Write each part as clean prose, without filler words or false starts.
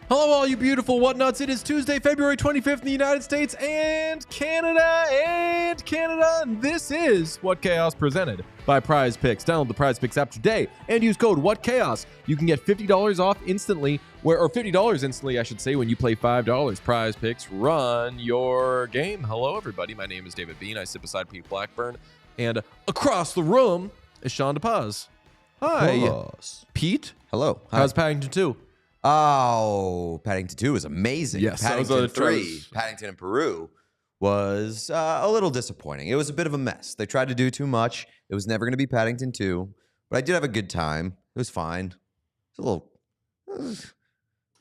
Hello, all you beautiful whatnots. It is Tuesday, February 25th in the United States and Canada. And this is What Chaos presented by Prize Picks. Download the Prize Picks app today and use code WhatChaos. You can get $50 off instantly, or $50 instantly, I should say, when you play $5. Prize Picks, run your game. Hello, everybody. My name is David Bean. I sit beside Pete Blackburn, and across the room is Sean DePaz. Hi, Pete. Hello. Hi. How's Paddington 2? Oh, Paddington 2 was amazing. Yes, Paddington 3, Paddington in Peru, was a little disappointing. It was a bit of a mess. They tried to do too much. It was never going to be Paddington 2, but I did have a good time. It was fine. It's a little, I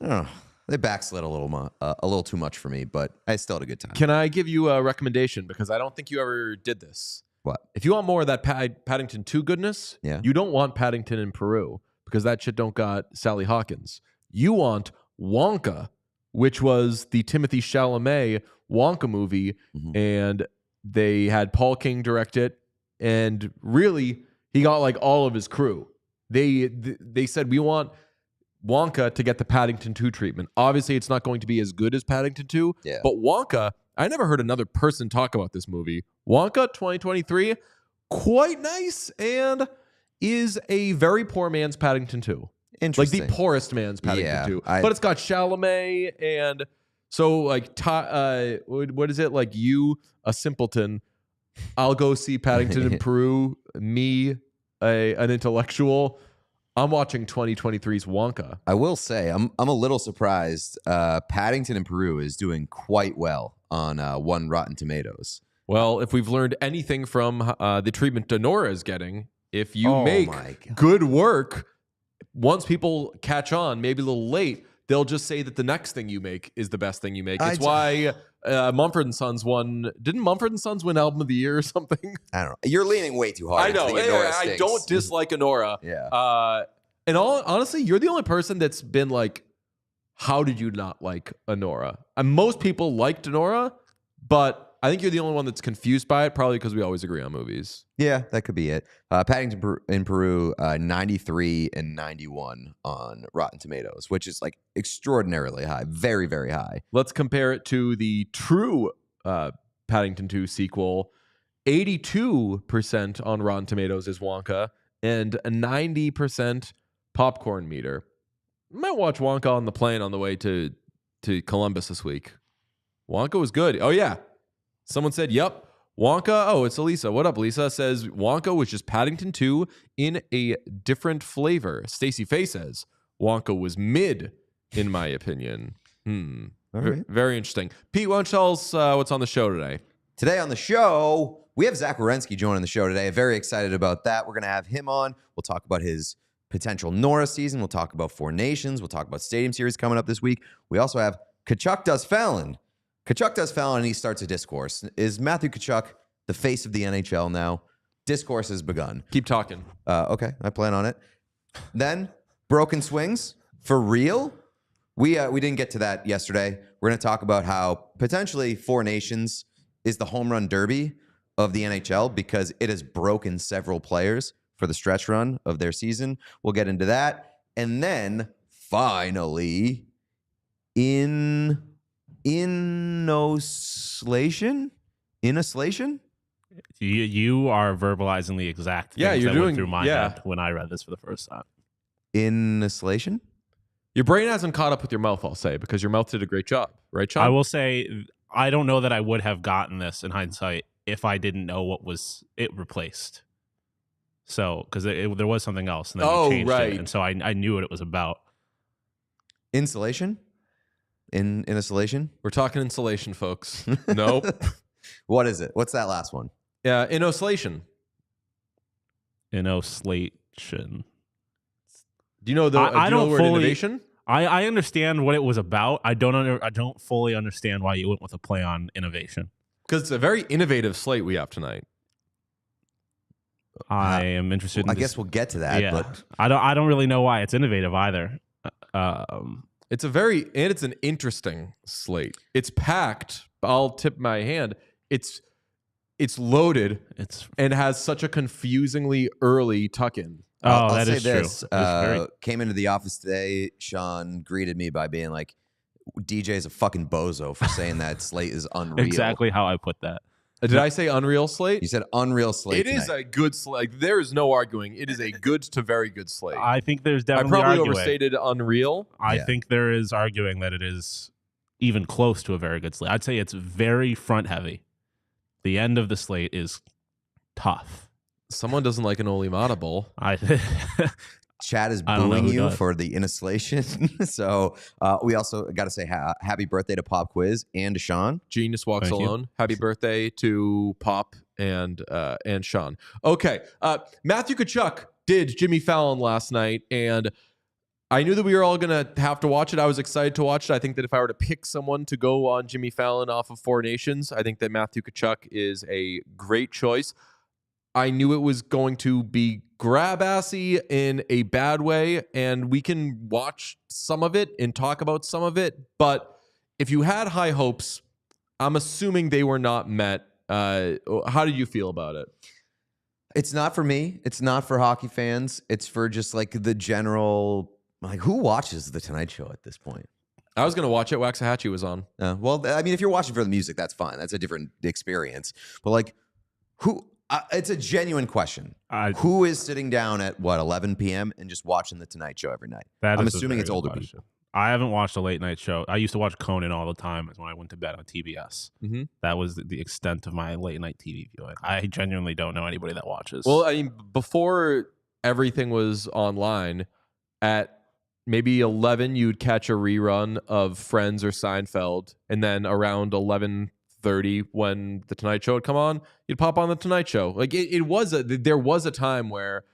don't know. They backslid a little too much for me, but I still had a good time. Can I give you a recommendation? Because I don't think you ever did this. What? If you want more of that Paddington 2 goodness, you don't want Paddington in Peru, because that shit don't got Sally Hawkins. You want Wonka, which was the Timothée Chalamet Wonka movie, and they had Paul King direct it, and really, he got like all of his crew. They said, we want Wonka to get the Paddington 2 treatment. Obviously, it's not going to be as good as Paddington 2, but Wonka, I never heard another person talk about this movie. Wonka 2023, quite nice, and is a very poor man's Paddington 2. Like the poorest man's Paddington 2. But it's got Chalamet, and so like, what is it? Like, you, a simpleton, I'll go see Paddington in Peru, me, an intellectual. I'm watching 2023's Wonka. I will say, I'm a little surprised. Paddington in Peru is doing quite well on one Rotten Tomatoes. Well, if we've learned anything from the treatment Norris is getting, if you make good work, once people catch on, maybe a little late, they'll just say that the next thing you make is the best thing you make. It's why Mumford & Sons won. Didn't Mumford & Sons win Album of the Year or something? I don't know. You're leaning way too hard. I know. I don't dislike Anora. And honestly, you're the only person that's been like, how did you not like Anora? And most people liked Anora, but I think you're the only one that's confused by it, probably because we always agree on movies. Yeah, that could be it. Paddington in Peru, 93 and 91 on Rotten Tomatoes, which is like extraordinarily high. Very, very high. Let's compare it to the true Paddington 2 sequel. 82% on Rotten Tomatoes is Wonka, and a 90% popcorn meter. I might watch Wonka on the plane on the way to Columbus this week. Wonka was good. Oh, yeah. Someone said, yep, Wonka. Oh, it's Elisa. What up, Lisa? Says Wonka was just Paddington 2 in a different flavor. Stacey Faye says Wonka was mid, in my opinion. All right. Very interesting. Pete, why don't you tell us what's on the show today? Today on the show, we have Zach Werenski joining the show today. Very excited about that. We're going to have him on. We'll talk about his potential Norris season. We'll talk about Four Nations. We'll talk about Stadium Series coming up this week. We also have Tkachuk Does Fallon. Tkachuk does Fallon, and he starts a discourse. Is Matthew Tkachuk the face of the NHL now? Discourse has begun. Keep talking. Okay, I plan on it. Then, broken swings. For real? We didn't get to that yesterday. We're going to talk about how potentially Four Nations is the home run derby of the NHL because it has broken several players for the stretch run of their season. We'll get into that. And then, finally, Inoslation? You are verbalizing the exact things that went through my head when I read this for the first time. Inoslation? Your brain hasn't caught up with your mouth, I'll say, because your mouth did a great job. Right, Sean? I will say, I don't know that I would have gotten this in hindsight if I didn't know what was it replaced. So, because there was something else, and then you changed it, and so I knew what it was about. Insulation? In insulation? We're talking insulation, folks. Nope. What is it? What's that last one? Yeah, insulation. Insulation. Do you know the word innovation? I understand what it was about. I don't fully understand why you went with a play on innovation. Because it's a very innovative slate we have tonight. I am interested. I guess we'll get to that. Yeah. But I don't really know why it's innovative either. It's an interesting slate. It's packed. I'll tip my hand. It's loaded. And has such a confusingly early tuck-in. I'll say this. Came into the office today. Sean greeted me by being like, DJ's a fucking bozo for saying that slate is unreal. Exactly how I put that. Did I say unreal slate? You said unreal slate. It is a good slate. Like, there is no arguing. It is a good to very good slate. I think there's definitely I probably overstated unreal. I think there is arguing that it is even close to a very good slate. I'd say it's very front heavy. The end of the slate is tough. Someone doesn't like an Olimata Bowl. Chad is booing you for the insulation. So we also got to say happy birthday to Pop Quiz and to Sean. Genius walks alone. Happy birthday to Pop and Sean. Okay. Matthew Tkachuk did Jimmy Fallon last night, and I knew that we were all going to have to watch it. I was excited to watch it. I think that if I were to pick someone to go on Jimmy Fallon off of Four Nations, I think that Matthew Tkachuk is a great choice. I knew it was going to be grab-assy in a bad way, and we can watch some of it and talk about some of it. But if you had high hopes, I'm assuming they were not met. How did you feel about it? It's not for me. It's not for hockey fans. It's for just like the general, like, who watches The Tonight Show at this point? I was going to watch it. Waxahachie was on. Well, I mean, if you're watching for the music, that's fine. That's a different experience. But like, who... it's a genuine question. Who is sitting down at 11 p.m. and just watching The Tonight Show every night? I'm assuming it's older people. I haven't watched a late night show. I used to watch Conan all the time when I went to bed on TBS. Mm-hmm. That was the extent of my late night TV viewing. I genuinely don't know anybody that watches. Well, I mean, before everything was online, at maybe 11, you'd catch a rerun of Friends or Seinfeld, and then around 11:30 when The Tonight Show would come on, you'd pop on The Tonight Show. Like there was a time where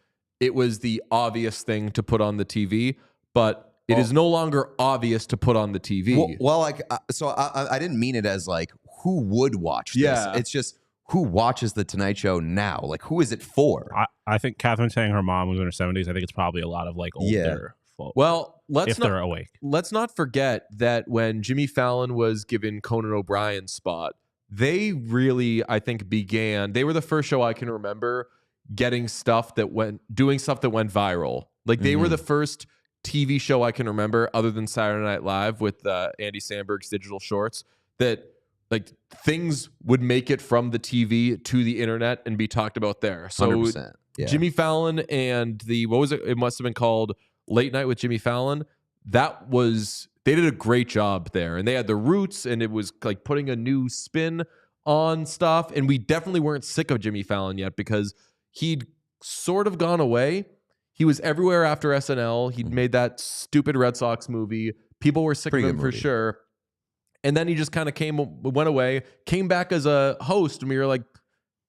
it was the obvious thing to put on the TV, but it is no longer obvious to put on the TV. Well, like, so I didn't mean it as like, who would watch this? Yeah. It's just, who watches The Tonight Show now? Like, who is it for? I think Catherine saying her mom was in her 70s. I think it's probably a lot of like older folk. Well, they're awake. Let's not forget that when Jimmy Fallon was given Conan O'Brien's spot, they really, I think, they were the first show I can remember doing stuff that went viral. Like, they were the first TV show I can remember, other than Saturday Night Live with Andy Samberg's digital shorts, that like things would make it from the TV to the internet and be talked about there. So 100%, yeah. Jimmy Fallon and what was it? It must have been called Late Night with Jimmy Fallon. They did a great job there, and they had the roots, and it was like putting a new spin on stuff. And we definitely weren't sick of Jimmy Fallon yet, because he'd sort of gone away. He was everywhere after SNL. He'd made that stupid Red Sox movie. People were sick of him for sure. And then he just kind of went away, came back as a host, and we were like,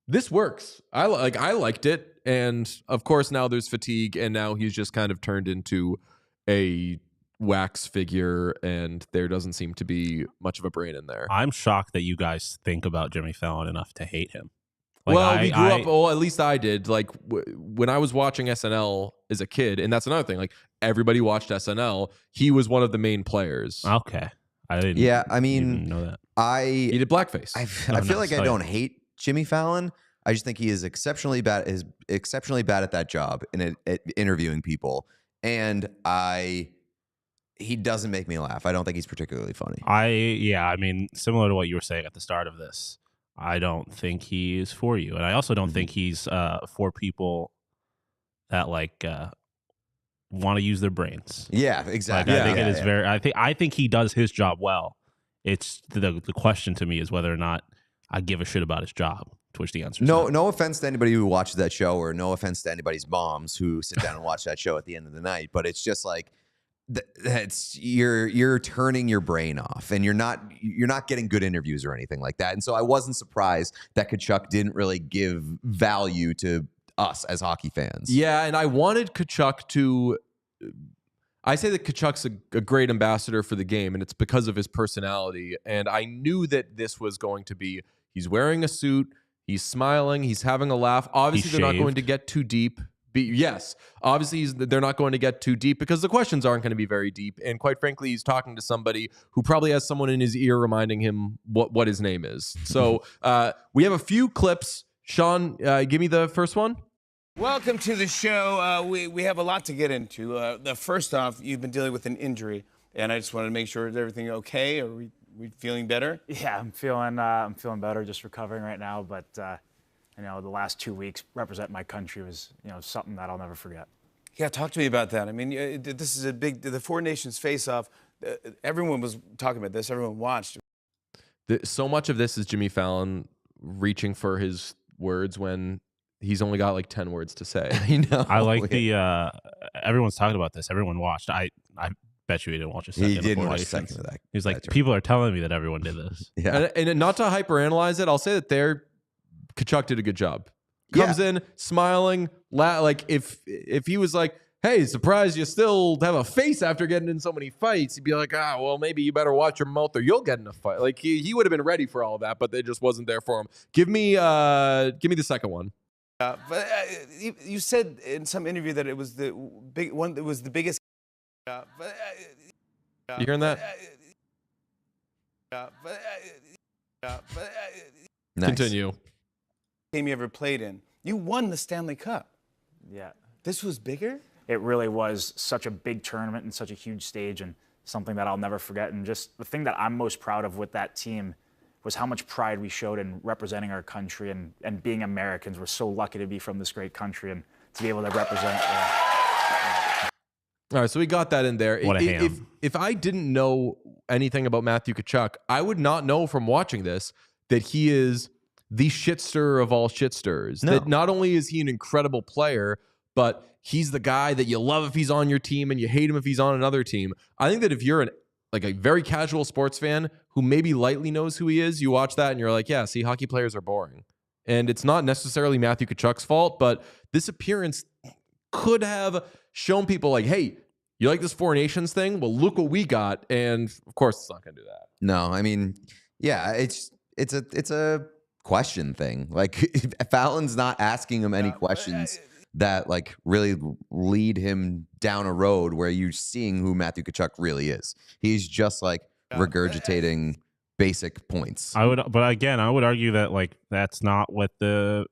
this works. I liked it. And of course, now there's fatigue, and now he's just kind of turned into a wax figure, and there doesn't seem to be much of a brain in there. I'm shocked that you guys think about Jimmy Fallon enough to hate him. Like, well, we grew up. Well, at least I did. Like when I was watching SNL as a kid, and that's another thing. Like, everybody watched SNL. He was one of the main players. Okay, I didn't. Yeah, I mean, know that he did blackface. I feel like I don't hate Jimmy Fallon. I just think he is exceptionally bad. At that job and at interviewing people, and he doesn't make me laugh. I don't think he's particularly funny. I mean, similar to what you were saying at the start of this. I don't think he is for you. And I also don't think he's for people that like want to use their brains. Yeah, exactly. Like, I think it is very I think he does his job well. It's the question to me is whether or not I give a shit about his job. To which the answer is no offense to anybody who watches that show, or no offense to anybody's moms who sit down and watch that show at the end of the night, but it's just like that's you're turning your brain off, and you're not getting good interviews or anything like that. And so I wasn't surprised that Tkachuk didn't really give value to us as hockey fans. Yeah, and I wanted Tkachuk to. I say that Tkachuk's a great ambassador for the game, and it's because of his personality. And I knew that this was going to be, he's wearing a suit, he's smiling, he's having a laugh. Obviously, they're not going to get too deep. Yes, obviously, they're not going to get too deep because the questions aren't going to be very deep. And quite frankly, he's talking to somebody who probably has someone in his ear reminding him what his name is. So we have a few clips. Sean, give me the first one. Welcome to the show. We have a lot to get into. First off, you've been dealing with an injury, and I just wanted to make sure is everything okay? Are we feeling better? Yeah, I'm feeling better. Just recovering right now, but the last 2 weeks representing my country was something that I'll never forget. Yeah, talk to me about that. I mean, this is the Four Nations face-off. Everyone was talking about this. Everyone watched. So much of this is Jimmy Fallon reaching for his words when he's only got like 10 words to say. I know. I like everyone's talking about this. Everyone watched. I bet you he didn't watch a second. He didn't watch a second of that. He's like, people are telling me that everyone did this. Yeah. And not to hyperanalyze it, I'll say that Tkachuk did a good job. Comes in smiling, like if he was like, hey, surprised you still have a face after getting in so many fights, he'd be like, well, maybe you better watch your mouth or you'll get in a fight. Like he would have been ready for all of that, but it just wasn't there for him. Give me the second one. But you said in some interview that it was the big one. It was the biggest. You hearing that? Nice. Continue. Game you ever played in? You won the Stanley Cup. Yeah. This was bigger? It really was such a big tournament and such a huge stage, and something that I'll never forget. And just the thing that I'm most proud of with that team was how much pride we showed in representing our country and being Americans. We're so lucky to be from this great country and to be able to represent. All right, so we got that in there. What a ham. If I didn't know anything about Matthew Tkachuk, I would not know from watching this that he is the shitster of all shitsters. No. That not only is he an incredible player, but he's the guy that you love if he's on your team and you hate him if he's on another team. I think that if you're a very casual sports fan who maybe lightly knows who he is, you watch that and you're like, yeah, see, hockey players are boring. And it's not necessarily Matthew Tkachuk's fault, but this appearance could have shown people like, hey, you like this Four Nations thing? Well, look what we got. And of course, it's not going to do that. No, I mean, yeah, it's a question thing. Like Fallon's not asking him any questions that like really lead him down a road where you're seeing who Matthew Tkachuk really is. He's just like regurgitating basic points. I would argue that like that's not what doing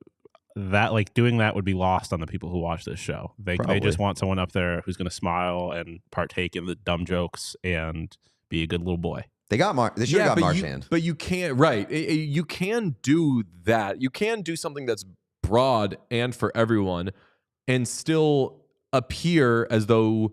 that would be lost on the people who watch this show. They just want someone up there who's going to smile and partake in the dumb jokes and be a good little boy. They should have got Marchand. But you can't, right. You can do that. You can do something that's broad and for everyone and still appear as though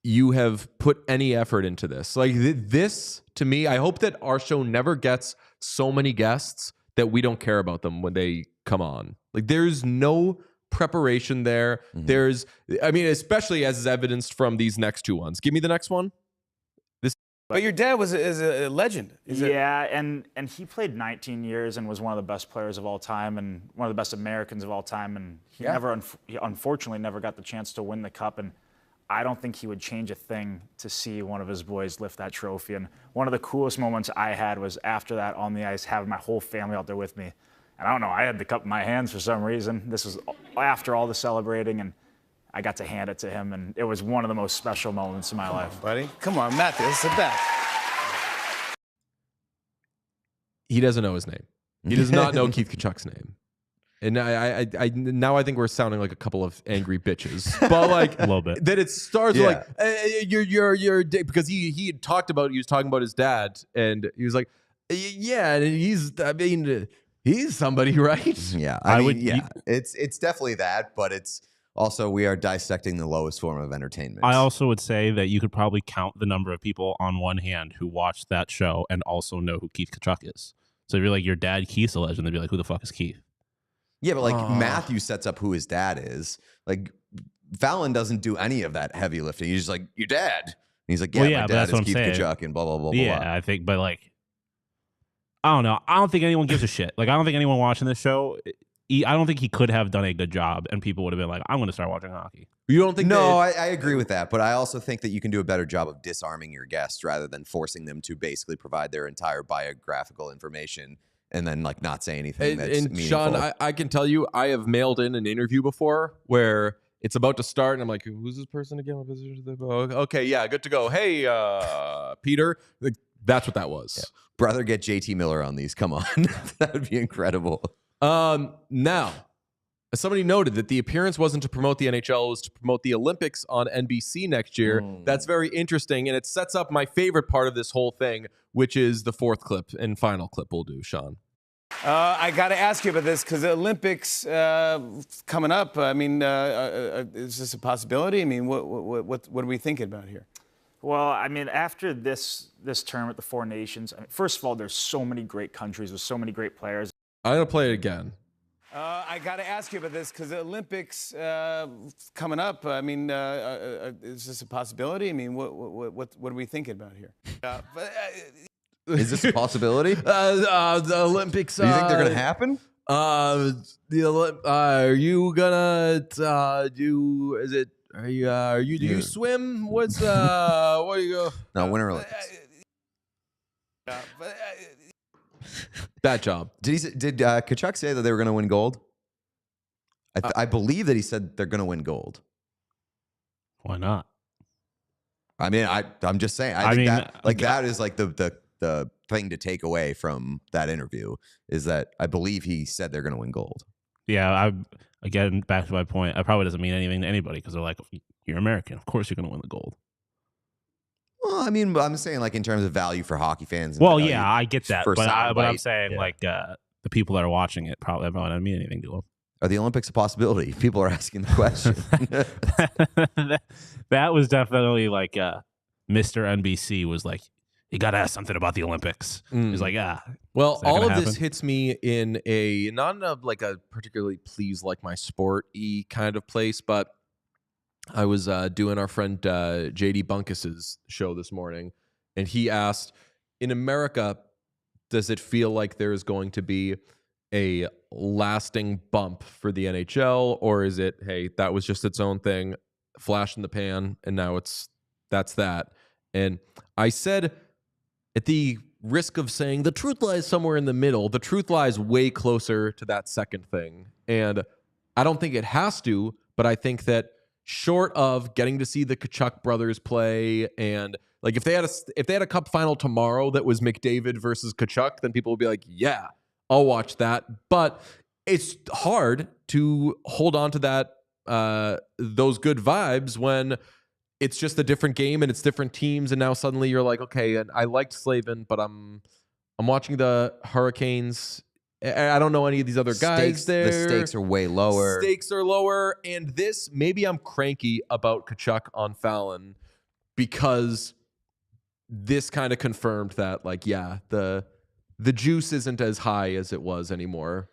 you have put any effort into this. Like this, to me, I hope that our show never gets so many guests that we don't care about them when they come on. Like there's no preparation there. Mm-hmm. Especially as is evidenced from these next two ones. Give me the next one. But your dad is a legend. And he played 19 years and was one of the best players of all time and one of the best Americans of all time. And he unfortunately never got the chance to win the cup. And I don't think he would change a thing to see one of his boys lift that trophy. And one of the coolest moments I had was after that on the ice, having my whole family out there with me. And I don't know, I had the cup in my hands for some reason. This was after all the celebrating, and I got to hand it to him, and it was one of the most special moments in my life. Buddy, come on, Matthew, it's the best. He doesn't know his name. He does not know Keith Tkachuk's name. And I now I think we're sounding like a couple of angry bitches, but like a little bit. That it starts with like you're because he had talked about, he was talking about his dad, and he was like, yeah, and he's somebody, right? Yeah, it's definitely that, but it's also we are dissecting the lowest form of entertainment. I also would say that you could probably count the number of people on one hand who watched that show and also know who Keith Tkachuk is. So if you're like, your dad Keith's a legend, they'd be like, who the fuck is Keith? Yeah, but like Matthew sets up who his dad is. Like Fallon doesn't do any of that heavy lifting. He's just like, your dad. And he's like, yeah, my dad is Keith Tkachuk and blah, blah, blah, yeah, blah. I think, but like, I don't know. I don't think anyone gives a shit. Like, I don't think anyone watching this show, I don't think he could have done a good job and people would have been like, I'm going to start watching hockey. You don't think? No, I agree with that. But I also think that you can do a better job of disarming your guests rather than forcing them to basically provide their entire biographical information and then like not say anything that's meaningful. Sean, I can tell you, I have mailed in an interview before where it's about to start and I'm like, who's this person again? What position is they? Okay, yeah, good to go. Hey, Peter. Like, that's what that was. Yeah. Brother, get JT Miller on these. Come on. That would be incredible. Now, as somebody noted that the appearance wasn't to promote the NHL, it was to promote the Olympics on NBC next year. That's very interesting, and it sets up my favorite part of this whole thing, which is the fourth clip and final clip we'll do, Sean. I got to ask you about this because the Olympics coming up. I mean, is this a possibility? I mean, what are we thinking about here? Well, I mean, after this term at the Four Nations, I mean, first of all, there's so many great countries with so many great players. I'm going to play it again. I got to ask you about this because the Olympics coming up. I mean, is this a possibility? I mean, what are we thinking about here? Is this a possibility? The Olympics. Do you think they're going to happen? Are you gonna do? Is it? Are you? Do you swim? What's what do you go? No, Winter Olympics. That job. Did Tkachuk say that they were going to win gold? I believe that he said they're going to win gold. Why not? I mean, I'm just saying. I think that is like the thing to take away from that interview is that I believe he said they're going to win gold. Yeah, again, back to my point, it probably doesn't mean anything to anybody because they're like, you're American. Of course you're going to win the gold. Well, I mean, I'm saying like in terms of value for hockey fans. Well, yeah, I get that. But I'm saying like the people that are watching it probably don't mean anything to them. Are the Olympics a possibility? People are asking the question. That was definitely like Mr. NBC was like, you got to ask something about the Olympics. He's like, Well, all of this hits me in a not in a, like a particularly please like my sport-y kind of place, but I was doing our friend JD Bunkus's show this morning, and he asked, in America, does it feel like there is going to be a lasting bump for the NHL, or is it, hey, that was just its own thing, flash in the pan, and now that's that? And I said, at the risk of saying the truth lies somewhere in the middle, the truth lies way closer to that second thing. And I don't think it has to, but I think that short of getting to see the Tkachuk brothers play, and like if they had a cup final tomorrow that was McDavid versus Tkachuk, then people would be like, yeah, I'll watch that. But it's hard to hold on to that those good vibes when it's just a different game and it's different teams, and now suddenly you're like, okay, and I liked Slavin, but I'm watching the Hurricanes. I don't know any of these other guys there. The stakes are way lower. Stakes are lower, and this, maybe I'm cranky about Tkachuk on Fallon because this kind of confirmed that, like, yeah, the juice isn't as high as it was anymore.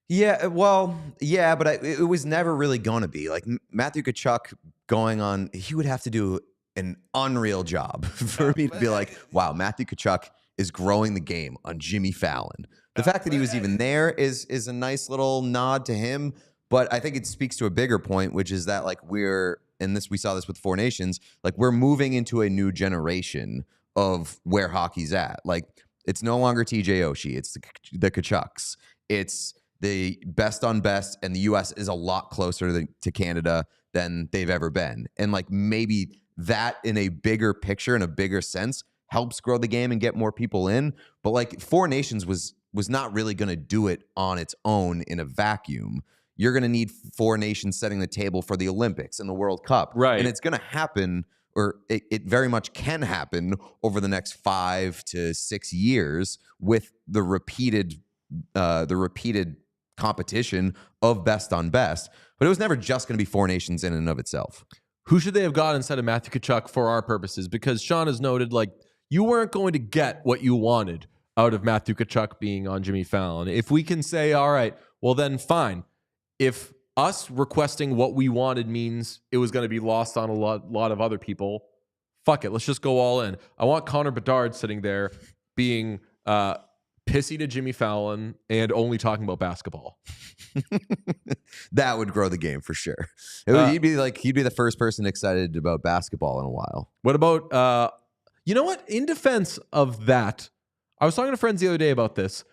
Yeah, well, yeah, but it was never really going to be. Like, Matthew Tkachuk going on, he would have to do an unreal job for me to be like, wow, Matthew Tkachuk is growing the game on Jimmy Fallon. The fact that he was even there is a nice little nod to him, but I think it speaks to a bigger point, which is that, like, we saw this with Four Nations, like, we're moving into a new generation of where hockey's at. Like, it's no longer TJ Oshie, it's the Tkachuks. It's the best on best, and the U.S. is a lot closer to Canada than they've ever been. And like maybe that in a bigger picture, in a bigger sense, helps grow the game and get more people in. But like Four Nations was not really going to do it on its own in a vacuum. You're going to need Four Nations setting the table for the Olympics and the World Cup. Right. And it's going to happen, or it very much can happen over the next 5 to 6 years with the repeated competition of best on best. But it was never just going to be Four Nations in and of itself. Who should they have got instead of Matthew Tkachuk for our purposes? Because Sean has noted, like, you weren't going to get what you wanted out of Matthew Tkachuk being on Jimmy Fallon. If we can say, all right, well then fine. If us requesting what we wanted means it was going to be lost on a lot of other people, fuck it. Let's just go all in. I want Connor Bedard sitting there being pissy to Jimmy Fallon and only talking about basketball. That would grow the game for sure. He'd be the first person excited about basketball in a while. What about you know what? In defense of that, I was talking to friends the other day about this.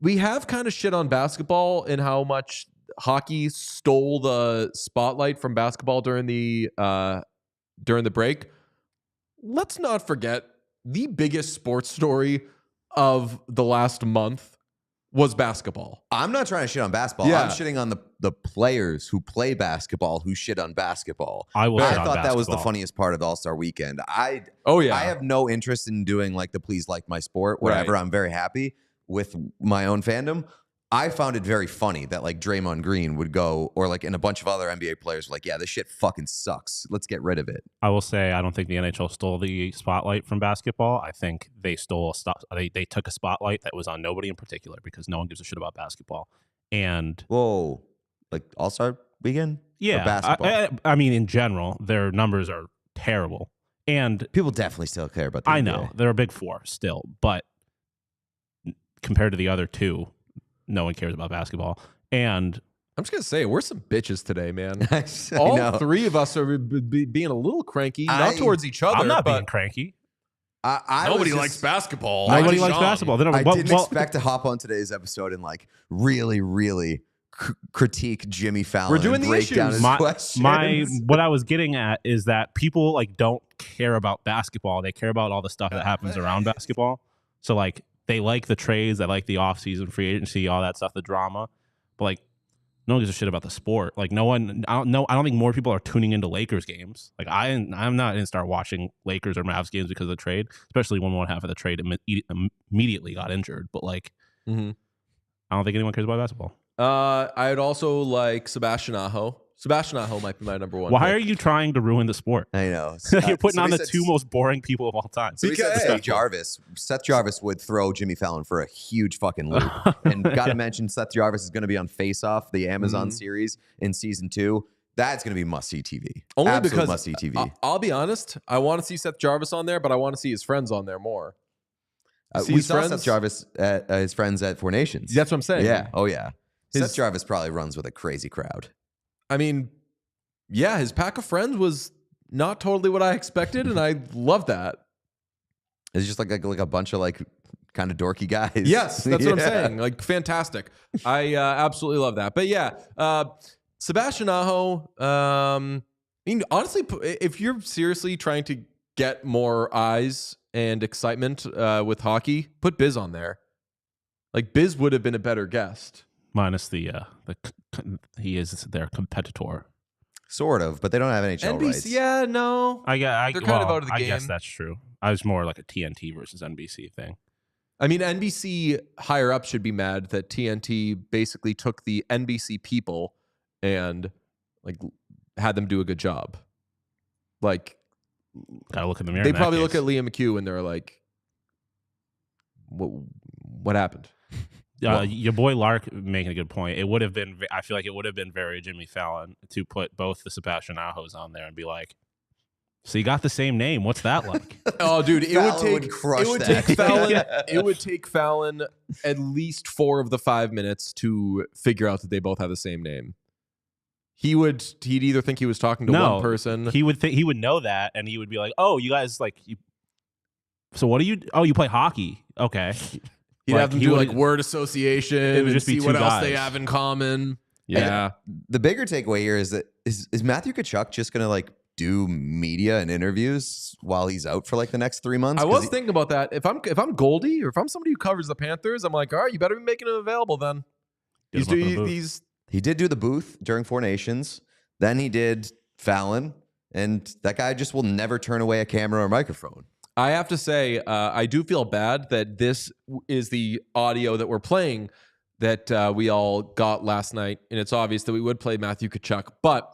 We have kind of shit on basketball and how much hockey stole the spotlight from basketball during the break. Let's not forget the biggest sports story of the last month was basketball. I'm not trying to shit on basketball. Yeah. I'm shitting on the players who play basketball who shit on basketball. I thought that was the funniest part of the All-Star weekend. I have no interest in doing like the please like my sport, whatever. Right. I'm very happy with my own fandom. I found it very funny that like Draymond Green would go, or like, and a bunch of other NBA players were like, yeah, this shit fucking sucks. Let's get rid of it. I will say, I don't think the NHL stole the spotlight from basketball. I think they they took a spotlight that was on nobody in particular because no one gives a shit about basketball. And whoa, like All-Star weekend? Yeah. Basketball. I mean, in general, their numbers are terrible. And people definitely still care about the I NBA. know. They're a big four still. But compared to the other two, no one cares about basketball. And I'm just going to say, we're some bitches today, man. All three of us are being a little cranky, not towards each other. I'm not being cranky. Nobody likes basketball. Nobody likes basketball. I didn't expect to hop on today's episode and like really, really critique Jimmy Fallon. We're doing the issues. Down his questions. What I was getting at is that people like don't care about basketball. They care about all the stuff that happens around basketball. So like, they like the trades, they like the offseason free agency, all that stuff, the drama. But like, no one gives a shit about the sport. Like, no one. I don't think more people are tuning into Lakers games. Like, I'm not going to start watching Lakers or Mavs games because of the trade, especially when one half of the trade immediately got injured. But like, I don't think anyone cares about basketball. I'd also like Sebastian Aho. Sebastian Aho might be my number one. Why are you trying to ruin the sport? I know. You're putting on the two most boring people of all time. So Seth Jarvis. Seth Jarvis would throw Jimmy Fallon for a huge fucking loop. And got to mention, Seth Jarvis is going to be on Face Off, the Amazon series in season 2. That's going to be must-see TV. Only Absolute because must-see TV. I'll be honest. I want to see Seth Jarvis on there, but I want to see his friends on there more. We saw Seth Jarvis at his friends at Four Nations. That's what I'm saying. Yeah. Oh, yeah. Seth Jarvis probably runs with a crazy crowd. I mean, yeah, his pack of friends was not totally what I expected, and I love that. It's just like a bunch of like kind of dorky guys. Yes, that's what I'm saying. Like, fantastic. I absolutely love that. But yeah, Sebastian Aho. I mean, honestly, if you're seriously trying to get more eyes and excitement with hockey, put Biz on there. Like, Biz would have been a better guest. Minus he is their competitor. Sort of, but they don't have NHL rights. Yeah, no. They're kind of out of the game. I guess that's true. I was more like a TNT versus NBC thing. I mean, NBC higher up should be mad that TNT basically took the NBC people and like had them do a good job. Like, gotta look in the mirror. They probably look at Liam McHugh and they're like, "What happened?" Your boy Lark making a good point. It would have been. I feel like it would have been very Jimmy Fallon to put both the Sebastian Ahos on there and be like, "So you got the same name? What's that like?" Oh, dude, it would take Fallon at least 4 of the 5 minutes to figure out that they both have the same name. He'd either think he was talking to one person. He would know that, and he would be like, "Oh, you guys like you. So what do you? Oh, you play hockey? Okay." He'd have them do like word association and see what else they have in common. Yeah. The bigger takeaway here is that is Matthew Tkachuk just going to like do media and interviews while he's out for like the next 3 months? I was thinking about that. If I'm Goldie or if I'm somebody who covers the Panthers, I'm like, all right, you better be making him available then. He did do the booth during Four Nations. Then he did Fallon. And that guy just will never turn away a camera or microphone. I have to say, I do feel bad that this is the audio that we're playing that we all got last night. And it's obvious that we would play Matthew Tkachuk. But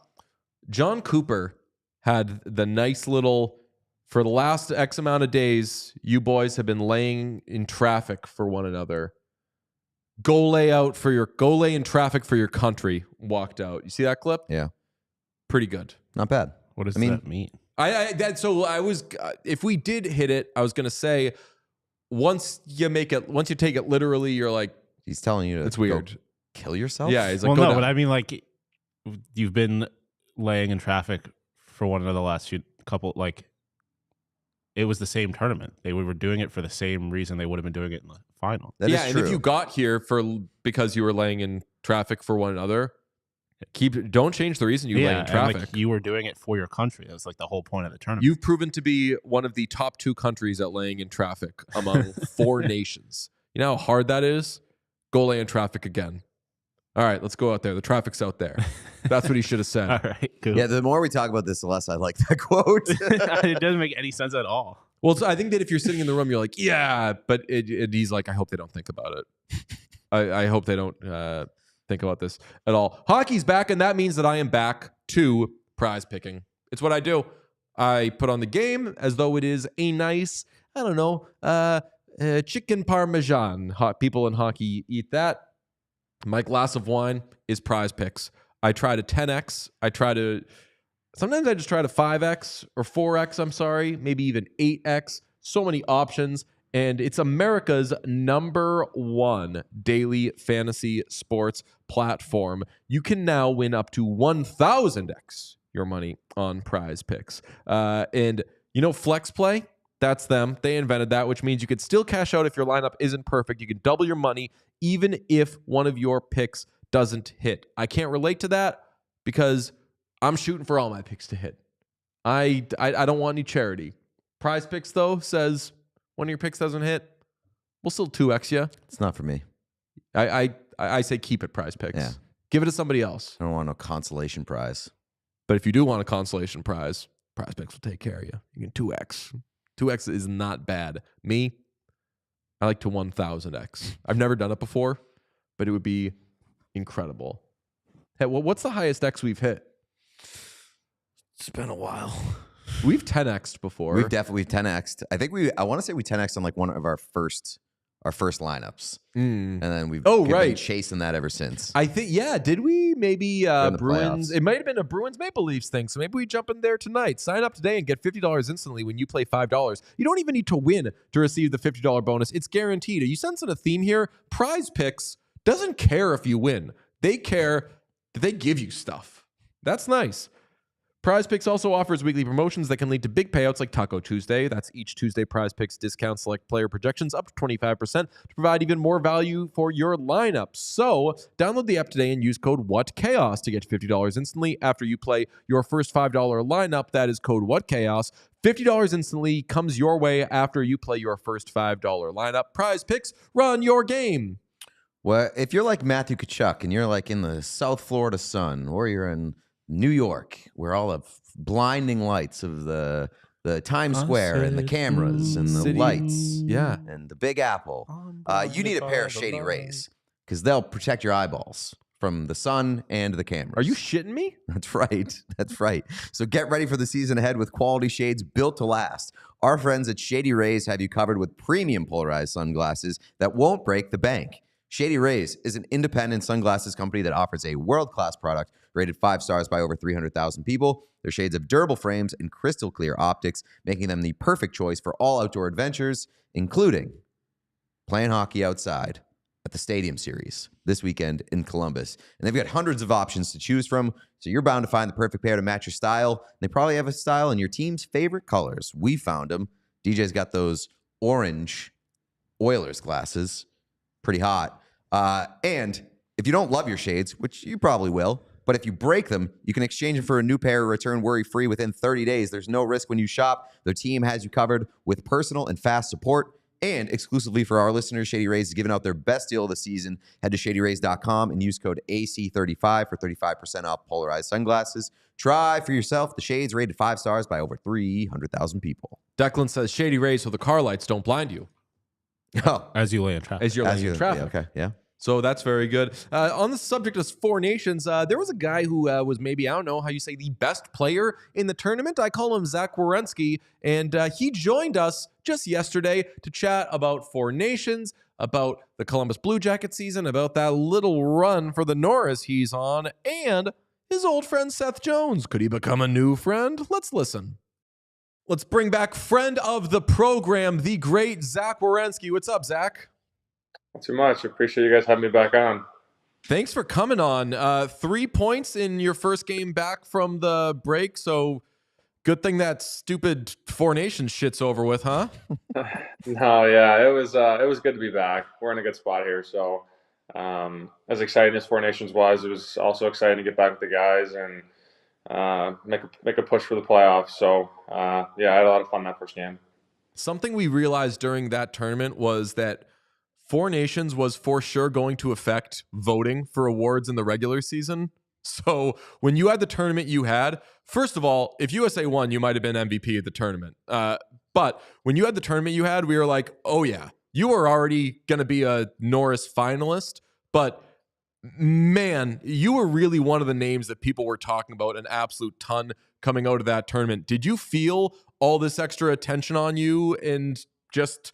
John Cooper had the nice little For the last X amount of days, you boys have been laying in traffic for one another. Go lay in traffic for your country. Walked out. You see that clip? Yeah. Pretty good. Not bad. What does that mean? If we did hit it, I was gonna say, once you take it literally, you're like, he's telling you to it's weird. Kill yourself. Yeah, he's like, well, no, but I mean, like, you've been laying in traffic for one another the last few couple, like, it was the same tournament. They were doing it for the same reason they would have been doing it in the final. That is and true. if you got here because you were laying in traffic for one another, don't change the reason you lay in traffic. And, like, you were doing it for your country. That was like the whole point of the tournament. You've proven to be one of the top 2 countries at laying in traffic among 4 nations. You know how hard that is? Go lay in traffic again. All right, let's go out there. The traffic's out there. That's what he should have said. All right, cool. Yeah, the more we talk about this, the less I like that quote. It doesn't make any sense at all. Well, so I think that if you're sitting in the room, you're like, yeah, but he's like, I hope they don't think about it. I hope they don't think about this at all. Hockey's back, and that means that I am back to prize picking. It's what I do. I put on the game as though it is a nice, I don't know, chicken parmesan. People in hockey eat that. My glass of wine is prize picks. I try to 10x. Sometimes I just try to 5x or 4x, I'm sorry, maybe even 8x. So many options. And it's America's #1 daily fantasy sports platform. You can now win up to 1,000x your money on prize picks. And you know, Flex Play? That's them. They invented that, which means you could still cash out if your lineup isn't perfect. You can double your money even if one of your picks doesn't hit. I can't relate to that because I'm shooting for all my picks to hit. I don't want any charity. Prize Picks, though, says one of your picks doesn't hit, we'll still 2x you. It's not for me. I say keep it, Prize Picks. Yeah. Give it to somebody else. I don't want no consolation prize. But if you do want a consolation prize, Prize Picks will take care of you. You can 2x. 2x is not bad. Me, I like to 1,000x. I've never done it before, but it would be incredible. Hey, well, what's the highest x we've hit? It's been a while. We've 10x'd before. We've 10x'd. I want to say we 10x'd on like one of our first lineups. And then we've been chasing that ever since. I think, yeah, did we? Maybe Bruins. Playoffs. It might have been a Bruins Maple Leafs thing. So maybe we jump in there tonight. Sign up today and get $50 instantly when you play $5. You don't even need to win to receive the $50 bonus. It's guaranteed. Are you sensing a theme here? Prize Picks doesn't care if you win. They care that they give you stuff. That's nice. Prize Picks also offers weekly promotions that can lead to big payouts like Taco Tuesday. That's each Tuesday. Prize Picks discounts select player projections up to 25% to provide even more value for your lineup. So download the app today and use code WhatChaos to get $50 instantly after you play your first $5 lineup. That is code WhatChaos. $50 instantly comes your way after you play your first $5 lineup. Prize Picks, run your game. Well, if you're like Matthew Tkachuk and you're like in the South Florida sun, or you're in New York, where all the blinding lights of the Times Square and the cameras and the lights, and the Big Apple, you need a pair of Shady Rays because they'll protect your eyeballs from the sun and the cameras. Are you shitting me? That's right. That's right. So get ready for the season ahead with quality shades built to last. Our friends at Shady Rays have you covered with premium polarized sunglasses that won't break the bank. Shady Rays is an independent sunglasses company that offers a world-class product rated 5 stars by over 300,000 people. Their shades have durable frames and crystal clear optics, making them the perfect choice for all outdoor adventures, including playing hockey outside at the Stadium Series this weekend in Columbus. And they've got hundreds of options to choose from, so you're bound to find the perfect pair to match your style. They probably have a style in your team's favorite colors. We found them. DJ's got those orange Oilers glasses. Pretty hot. And if you don't love your shades, which you probably will, but if you break them, you can exchange them for a new pair or return worry-free within 30 days. There's no risk when you shop. Their team has you covered with personal and fast support. And exclusively for our listeners, Shady Rays is giving out their best deal of the season. Head to shadyrays.com and use code AC35 for 35% off polarized sunglasses. Try for yourself the shades rated 5 stars by over 300,000 people. Declan says Shady Rays so the car lights don't blind you. Oh, As you lay in traffic. As you're laying in traffic. Yeah, okay, yeah. So that's very good. On the subject of Four Nations, there was a guy who was maybe, I don't know how you say, the best player in the tournament. I call him Zach Werenski, and he joined us just yesterday to chat about Four Nations, about the Columbus Blue Jacket season, about that little run for the Norris he's on, and his old friend Seth Jones. Could he become a new friend? Let's listen. Let's bring back friend of the program, the great Zach Werenski. What's up, Zach? Not too much. Appreciate you guys having me back on. Thanks for coming on. 3 points in your first game back from the break, so good thing that stupid Four Nations shit's over with, huh? No, yeah, it was good to be back. We're in a good spot here, so as exciting as Four Nations was, it was also exciting to get back with the guys and make a push for the playoffs. So yeah, I had a lot of fun that first game. Something we realized during that tournament was that Four Nations was for sure going to affect voting for awards in the regular season. So when you had the tournament you had, first of all, if USA won, you might have been MVP of the tournament. But when you had the tournament you had, we were like, oh yeah, you were already going to be a Norris finalist. But man, you were really one of the names that people were talking about an absolute ton coming out of that tournament. Did you feel all this extra attention on you and just,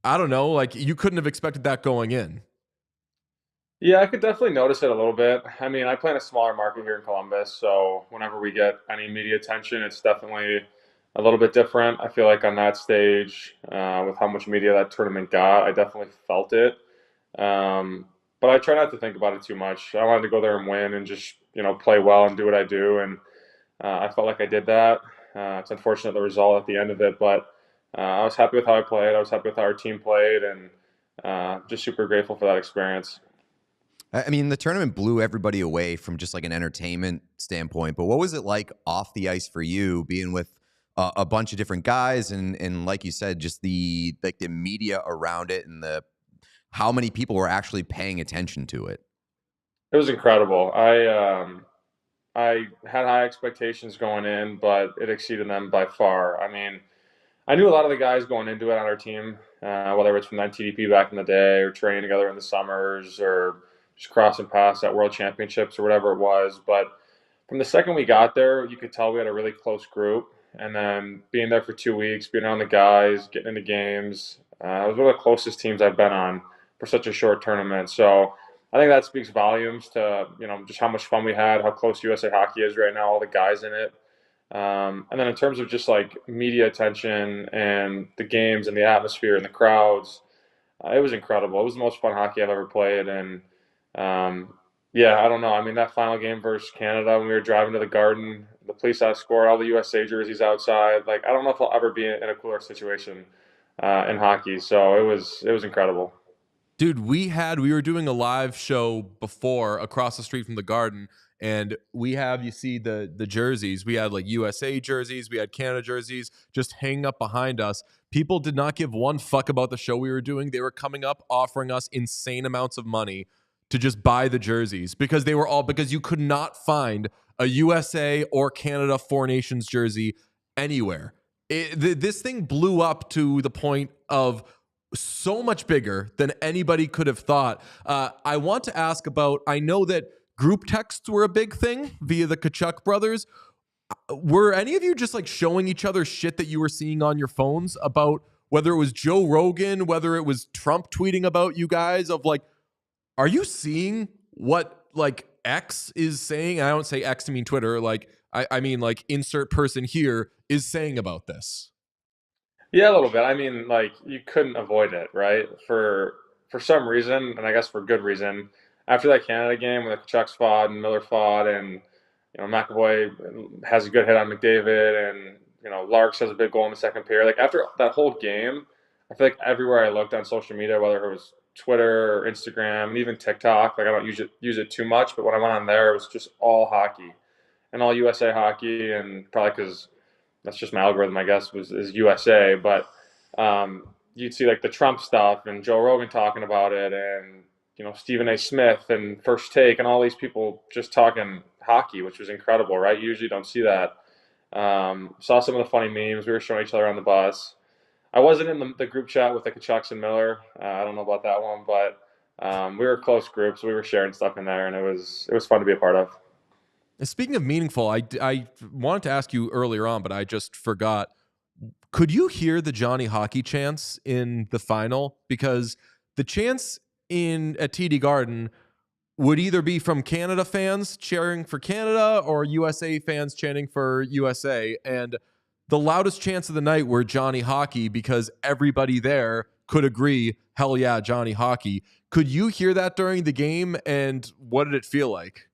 I don't know, like you couldn't have expected that going in? Yeah, I could definitely notice it a little bit. I mean, I play in a smaller market here in Columbus, so whenever we get any media attention, it's definitely a little bit different. I feel like on that stage, with how much media that tournament got, I definitely felt it. But I try not to think about it too much. I wanted to go there and win and just, play well and do what I do. And I felt like I did that. It's unfortunate the result at the end of it, but I was happy with how I played. I was happy with how our team played, and just super grateful for that experience. I mean, the tournament blew everybody away from just like an entertainment standpoint. But what was it like off the ice for you, being with a bunch of different guys, and like you said, just the media around it, and how many people were actually paying attention to it? It was incredible. I had high expectations going in, but it exceeded them by far. I mean, I knew a lot of the guys going into it on our team, whether it's from that TDP back in the day or training together in the summers or just crossing paths at World Championships or whatever it was. But from the second we got there, you could tell we had a really close group. And then being there for 2 weeks, being around the guys, getting into games, it was one of the closest teams I've been on for such a short tournament. So I think that speaks volumes to, just how much fun we had, how close USA Hockey is right now, all the guys in it. And then in terms of just like media attention and the games and the atmosphere and the crowds, it was incredible. It was the most fun hockey I've ever played. And yeah, I don't know. I mean, that final game versus Canada, when we were driving to the Garden, the police escort, all the USA jerseys outside. Like, I don't know if I'll ever be in a cooler situation in hockey. So it was incredible. Dude, we were doing a live show before across the street from the Garden, and you see the jerseys. We had like USA jerseys, we had Canada jerseys just hanging up behind us. People did not give one fuck about the show we were doing. They were coming up offering us insane amounts of money to just buy the jerseys because you could not find a USA or Canada Four Nations jersey anywhere. This thing blew up to the point of so much bigger than anybody could have thought. I want to ask about, I know that group texts were a big thing via the Tkachuk brothers. Were any of you just like showing each other shit that you were seeing on your phones about whether it was Joe Rogan, whether it was Trump tweeting about you guys, of like, are you seeing what like X is saying? I don't say X to mean Twitter. Like, I mean like insert person here is saying about this. Yeah, a little bit. I mean, like, you couldn't avoid it, right? For some reason, and I guess for good reason, after that Canada game when the Tkachuks fought and Miller fought, and McAvoy has a good hit on McDavid, and Larks has a big goal in the second period. Like, after that whole game, I feel like everywhere I looked on social media, whether it was Twitter or Instagram and even TikTok, like I don't use it too much, but when I went on there, it was just all hockey and all USA Hockey, and probably because that's just my algorithm, I guess, is USA. But you'd see like the Trump stuff and Joe Rogan talking about it, and Stephen A. Smith and First Take and all these people just talking hockey, which was incredible, right? You usually don't see that. Saw some of the funny memes. We were showing each other on the bus. I wasn't in the group chat with the Tkachuks and Miller. I don't know about that one, but we were a close group, so we were sharing stuff in there, and it was fun to be a part of. Speaking of meaningful, I wanted to ask you earlier on, but I just forgot. Could you hear the Johnny Hockey chants in the final? Because the chants at TD Garden would either be from Canada fans cheering for Canada or USA fans chanting for USA. And the loudest chants of the night were Johnny Hockey because everybody there could agree, hell yeah, Johnny Hockey. Could you hear that during the game, and what did it feel like?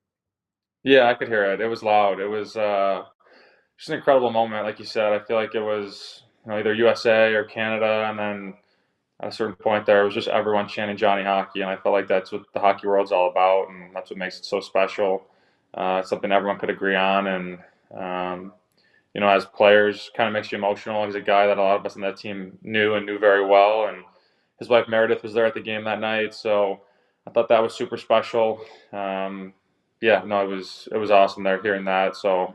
Yeah, I could hear it. It was loud. It was just an incredible moment. Like you said, I feel like it was either USA or Canada, and then at a certain point there, it was just everyone chanting Johnny Hockey, and I felt like that's what the hockey world's all about, and that's what makes it so special. It's something everyone could agree on, and as players, kind of makes you emotional. He's a guy that a lot of us on that team knew very well, and his wife Meredith was there at the game that night, so I thought that was super special. It was awesome there hearing that. So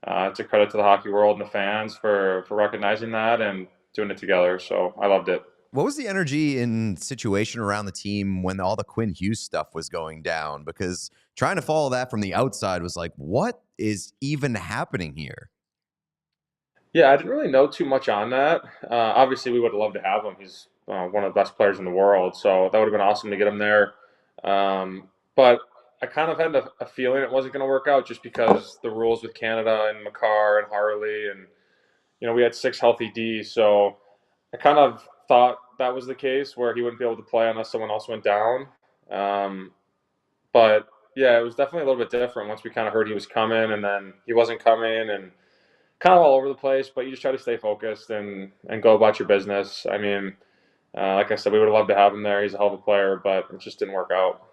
it's a credit to the hockey world and the fans for recognizing that and doing it together. So I loved it. What was the energy and situation around the team when all the Quinn Hughes stuff was going down? Because trying to follow that from the outside was like, what is even happening here? Yeah, I didn't really know too much on that. Obviously, we would have loved to have him. He's one of the best players in the world, so that would have been awesome to get him there. But I kind of had a feeling it wasn't going to work out just because the rules with Canada and Makar and Harley, and we had 6 healthy D, so I kind of thought that was the case where he wouldn't be able to play unless someone else went down. But yeah, it was definitely a little bit different once we kind of heard he was coming, and then he wasn't coming, and kind of all over the place. But you just try to stay focused and go about your business. I mean, like I said, we would have loved to have him there. He's a hell of a player, but it just didn't work out.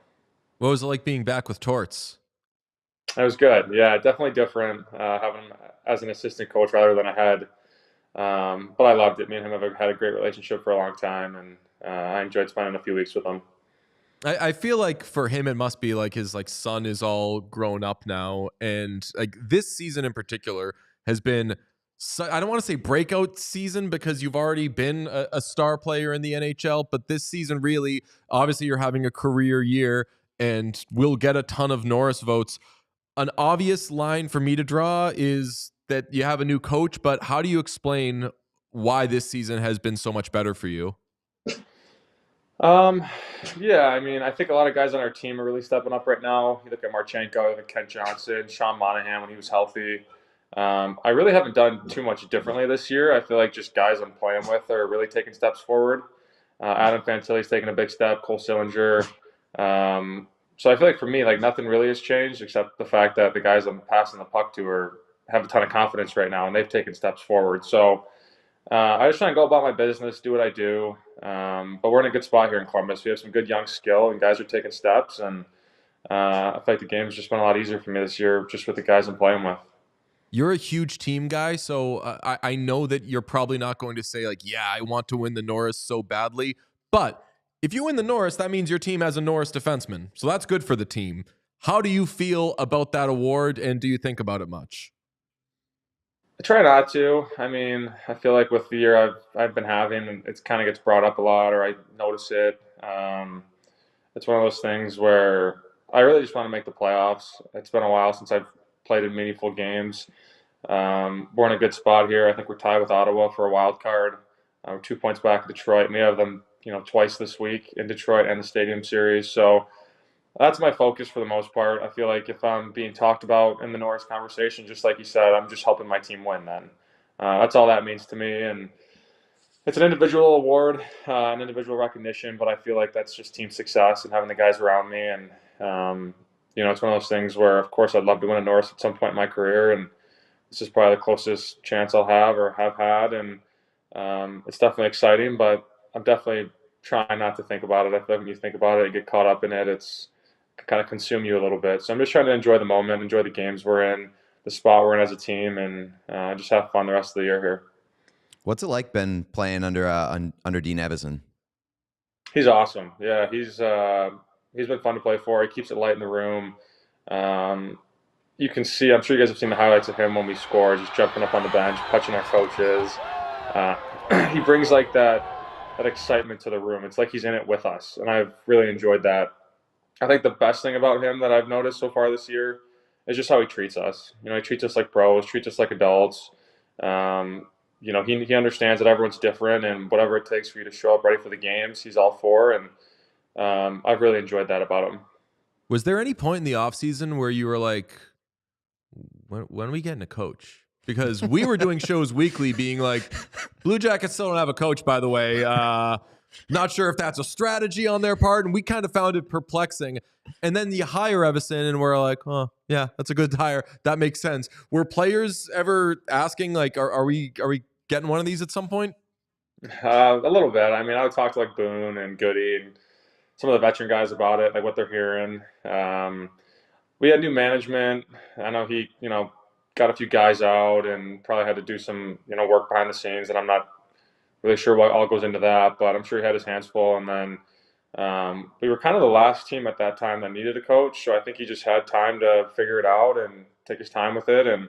What was it like being back with Torts? It was good. Yeah, definitely different having him as an assistant coach rather than a head. But I loved it. Me and him have had a great relationship for a long time, and I enjoyed spending a few weeks with him. I feel like for him, it must be like his son is all grown up now. And like this season in particular has been, I don't want to say breakout season because you've already been a star player in the NHL, but this season really, obviously you're having a career year and will get a ton of Norris votes. An obvious line for me to draw is that you have a new coach, but how do you explain why this season has been so much better for you? Yeah, I mean, I think a lot of guys on our team are really stepping up right now. You look at Marchenko, you look at Kent Johnson, Sean Monahan when he was healthy. I really haven't done too much differently this year. I feel like just guys I'm playing with are really taking steps forward. Adam Fantilli's taking a big step, Cole Sillinger. So I feel like for me, like nothing really has changed except the fact that the guys I'm passing the puck to have a ton of confidence right now, and they've taken steps forward. So I just try and go about my business, do what I do. But we're in a good spot here in Columbus. We have some good young skill, and guys are taking steps. And I feel like the game's just been a lot easier for me this year just with the guys I'm playing with. You're a huge team guy, so I know that you're probably not going to say, like, yeah, I want to win the Norris so badly. But if you win the Norris, that means your team has a Norris defenseman. So that's good for the team. How do you feel about that award, and do you think about it much? I try not to. I mean, I feel like with the year I've been having, it kind of gets brought up a lot, or I notice it. It's one of those things where I really just want to make the playoffs. It's been a while since I've played in meaningful games. We're in a good spot here. I think we're tied with Ottawa for a wild card. We're 2 points back of Detroit. We have them, twice this week in Detroit and the Stadium Series. So that's my focus for the most part. I feel like if I'm being talked about in the Norris conversation, just like you said, I'm just helping my team win then. That's all that means to me. And it's an individual award, an individual recognition, but I feel like that's just team success and having the guys around me. And, it's one of those things where, of course, I'd love to win a Norris at some point in my career. And this is probably the closest chance I'll have or have had. And it's definitely exciting, but I'm definitely trying not to think about it. I feel like when you think about it and get caught up in it, it's kind of consume you a little bit. So I'm just trying to enjoy the moment, enjoy the games we're in, the spot we're in as a team, and just have fun the rest of the year here. What's it like been playing under Dean Evason? He's awesome. Yeah, he's been fun to play for. He keeps it light in the room. You can see, I'm sure you guys have seen the highlights of him when we score, just jumping up on the bench, punching our coaches. He brings like that excitement to the room. It's like he's in it with us, and I've really enjoyed that. I think the best thing about him that I've noticed so far this year is just how he treats us. He treats us like pros, treats us like adults. He understands that everyone's different, and whatever it takes for you to show up ready for the games, he's all for. And I've really enjoyed that about him. Was there any point in the offseason where you were like, when are we getting a coach? Because we were doing shows weekly being like, Blue Jackets still don't have a coach, by the way. Not sure if that's a strategy on their part, and we kind of found it perplexing. And then you hire Evison, and we're like, oh, yeah, that's a good hire. That makes sense. Were players ever asking, like, are we getting one of these at some point? A little bit. I mean, I would talk to like Boone and Goody and some of the veteran guys about it, like what they're hearing. We had new management. I know he, got a few guys out and probably had to do some, work behind the scenes, and I'm not really sure what all goes into that, but I'm sure he had his hands full. And then we were kind of the last team at that time that needed a coach, so I think he just had time to figure it out and take his time with it, and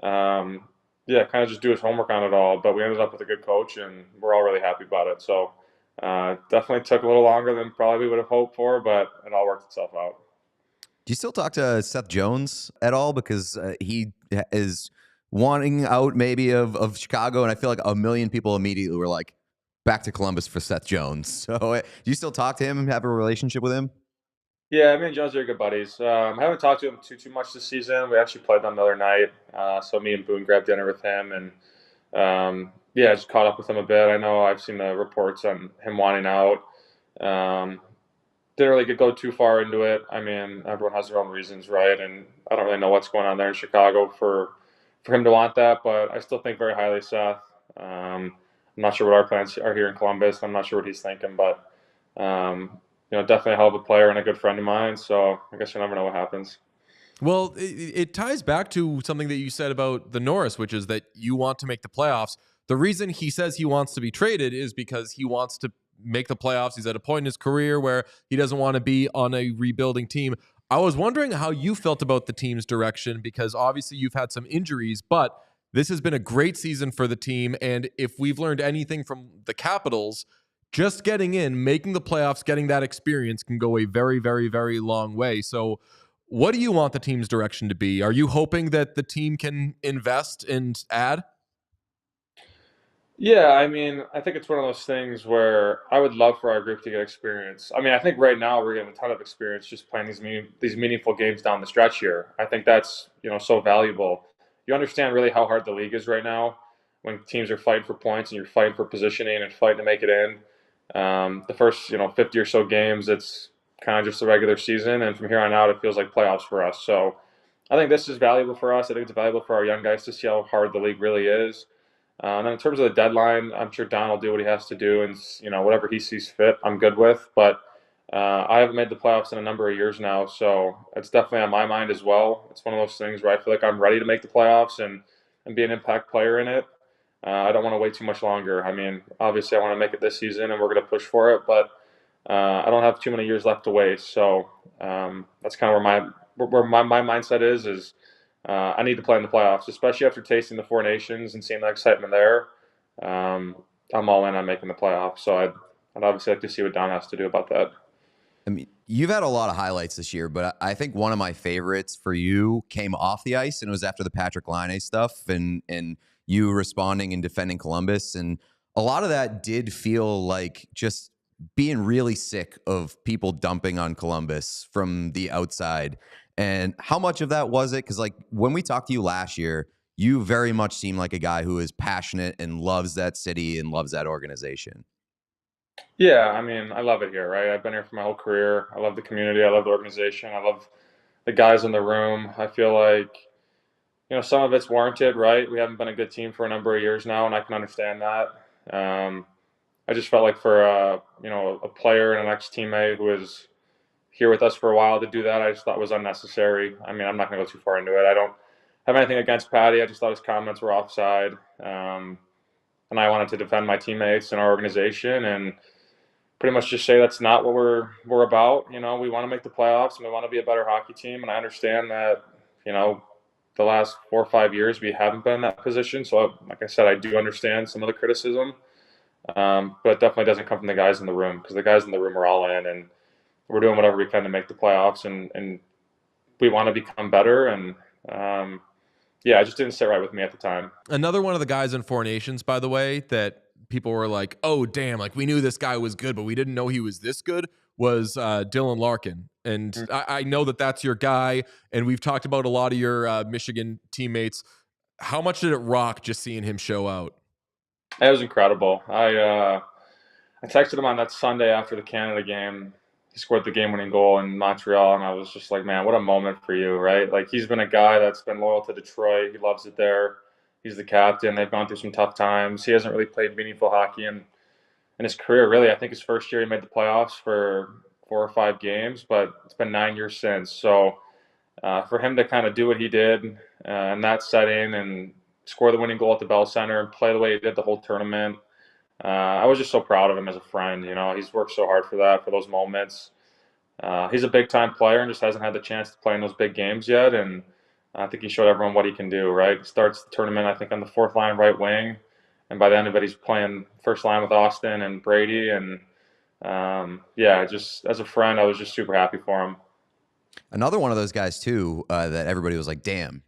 kind of just do his homework on it all. But we ended up with a good coach, and we're all really happy about it. So definitely took a little longer than probably we would have hoped for, but it all worked itself out. Do you still talk to Seth Jones at all? Because he is wanting out maybe of Chicago, and I feel like a million people immediately were like, back to Columbus for Seth Jones. So do you still talk to him and have a relationship with him? Yeah, me and Jones are good buddies. I haven't talked to him too much this season. We actually played them the other night, so me and Boone grabbed dinner with him, and just caught up with him a bit. I know I've seen the reports on him wanting out. Didn't really go too far into it. I mean, everyone has their own reasons, right? And I don't really know what's going on there in Chicago for him to want that, but I still think very highly of Seth. I'm not sure what our plans are here in Columbus. I'm not sure what he's thinking, but definitely a hell of a player and a good friend of mine. So I guess you never know what happens. Well, it ties back to something that you said about the Norris, which is that you want to make the playoffs. The reason he says he wants to be traded is because he wants to make the playoffs. He's at a point in his career where he doesn't want to be on a rebuilding team. I was wondering how you felt about the team's direction, because obviously you've had some injuries, but this has been a great season for the team. And if we've learned anything from the Capitals, just getting in, making the playoffs, getting that experience can go a very, very, very long way. So what do you want the team's direction to be? Are you hoping that the team can invest and add? Yeah, I mean, I think it's one of those things where I would love for our group to get experience. I mean, I think right now we're getting a ton of experience just playing these meaningful games down the stretch here. I think that's, so valuable. You understand really how hard the league is right now when teams are fighting for points and you're fighting for positioning and fighting to make it in. The first, 50 or so games, it's kind of just the regular season, and from here on out, it feels like playoffs for us. So I think this is valuable for us. I think it's valuable for our young guys to see how hard the league really is. And then in terms of the deadline, I'm sure Don will do what he has to do, and whatever he sees fit, I'm good with. But I haven't made the playoffs in a number of years now, so it's definitely on my mind as well. It's one of those things where I feel like I'm ready to make the playoffs and be an impact player in it. I don't want to wait too much longer. I mean, obviously, I want to make it this season, and we're going to push for it. But I don't have too many years left to waste, so that's kind of where my mindset is. I need to play in the playoffs, especially after tasting the Four Nations and seeing the excitement there. I'm all in on making the playoffs, so I'd obviously like to see what Don has to do about that. I mean, you've had a lot of highlights this year, but I think one of my favorites for you came off the ice, and it was after the Patrick Laine stuff and you responding and defending Columbus. And a lot of that did feel like just being really sick of people dumping on Columbus from the outside. And how much of that was it? Because like when we talked to you last year, you very much seem like a guy who is passionate and loves that city and loves that organization. Yeah, I mean, I love it here, right? I've been here for my whole career. I love the community. I love the organization. I love the guys in the room. I feel like, some of it's warranted, right? We haven't been a good team for a number of years now, and I can understand that. I just felt like for a player and an ex-teammate who was here with us for a while to do that, I just thought was unnecessary. I mean, I'm not going to go too far into it. I don't have anything against Patty. I just thought his comments were offside. And I wanted to defend my teammates and our organization and pretty much just say that's not what we're about. We want to make the playoffs and we want to be a better hockey team. And I understand that, the last 4 or 5 years we haven't been in that position. So like I said, I do understand some of the criticism. But it definitely doesn't come from the guys in the room, because the guys in the room are all in, and we're doing whatever we can to make the playoffs, and we want to become better. And yeah, it just didn't sit right with me at the time. Another one of the guys in Four Nations, by the way, that people were like, oh, damn, like we knew this guy was good, but we didn't know he was this good, was Dylan Larkin. And I know that that's your guy, and we've talked about a lot of your Michigan teammates. How much did it rock just seeing him show out? It was incredible. I texted him on that Sunday after the Canada game. He scored the game-winning goal in Montreal, and I was just like, man, what a moment for you, right? Like, he's been a guy that's been loyal to Detroit. He loves it there. He's the captain. They've gone through some tough times. He hasn't really played meaningful hockey in his career, really. I think his first year he made the playoffs for 4 or 5 games, but it's been 9 years since. So for him to kind of do what he did in that setting and score the winning goal at the Bell Center and play the way he did the whole tournament, I was just so proud of him as a friend. You know, he's worked so hard for that, for those moments. He's a big-time player and just hasn't had the chance to play in those big games yet, and I think he showed everyone what he can do, right? He starts the tournament, I think, on the 4th line right wing, and by the end of it, he's playing first line with Austin and Brady, and yeah, just as a friend, I was just super happy for him. Another one of those guys, too, that everybody was like, damn,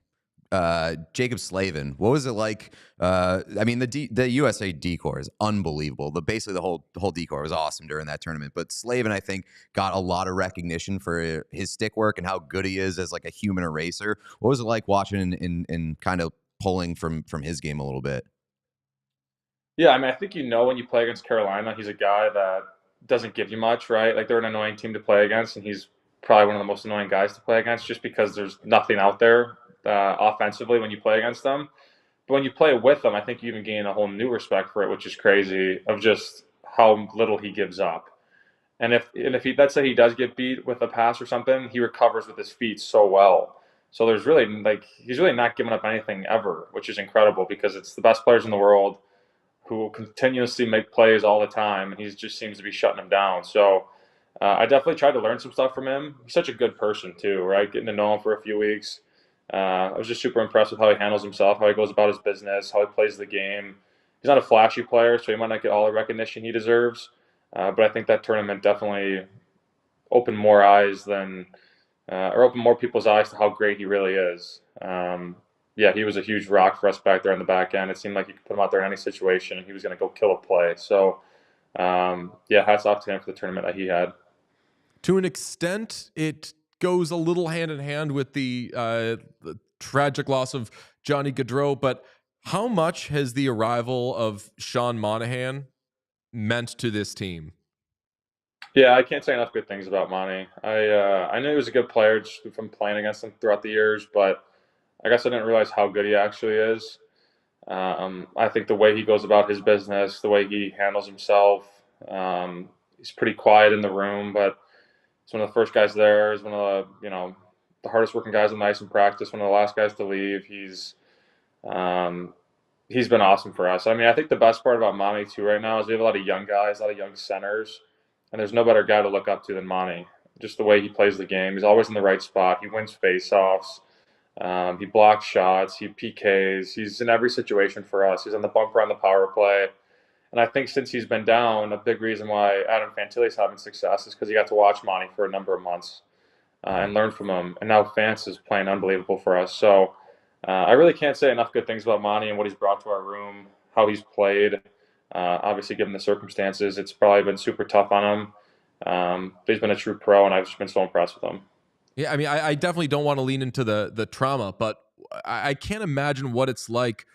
Jacob Slavin. What was it like? I mean, the USA decor is unbelievable. Basically the whole decor was awesome during that tournament. But Slavin, I think, got a lot of recognition for his stick work and how good he is as like a human eraser. What was it like watching and kind of pulling from his game a little bit? Yeah, I mean, I think when you play against Carolina, he's a guy that doesn't give you much, right? Like, they're an annoying team to play against, and he's probably one of the most annoying guys to play against, just because there's nothing out there offensively when you play against them. But when you play with them, I think you even gain a whole new respect for it, which is crazy, of just how little he gives up. And if he, let's say he does get beat with a pass or something, he recovers with his feet so well. So he's really not giving up anything ever, which is incredible, because it's the best players in the world who will continuously make plays all the time, and he just seems to be shutting them down. So I definitely tried to learn some stuff from him. He's such a good person too, right? Getting to know him for a few weeks. I was just super impressed with how he handles himself, how he goes about his business, how he plays the game. He's not a flashy player, so he might not get all the recognition he deserves. But I think that tournament definitely opened more eyes or opened more people's eyes to how great he really is. Yeah, he was a huge rock for us back there in the back end. It seemed like you could put him out there in any situation, and he was going to go kill a play. So, yeah, hats off to him for the tournament that he had. To an extent, it goes a little hand in hand with the tragic loss of Johnny Gaudreau, but how much has the arrival of Sean Monahan meant to this team? Yeah, I can't say enough good things about Monty. I knew he was a good player just from playing against him throughout the years, but I guess I didn't realize how good he actually is. I think the way he goes about his business, the way he handles himself, he's pretty quiet in the room, but he's one of the first guys there. He's one of the hardest working guys on the ice in practice, one of the last guys to leave. He's been awesome for us. I mean, I think the best part about Monty too right now is we have a lot of young guys, a lot of young centers, and there's no better guy to look up to than Monty. Just the way he plays the game. He's always in the right spot. He wins faceoffs. He blocks shots. He PKs. He's in every situation for us. He's on the bumper on the power play. And I think since he's been down, a big reason why Adam Fantilli's having success is because he got to watch Monty for a number of months and learn from him. And now Fance is playing unbelievable for us. So I really can't say enough good things about Monty and what he's brought to our room, how he's played. Obviously, given the circumstances, it's probably been super tough on him. But he's been a true pro, and I've just been so impressed with him. Yeah, I mean, I definitely don't want to lean into the trauma, but I can't imagine what it's like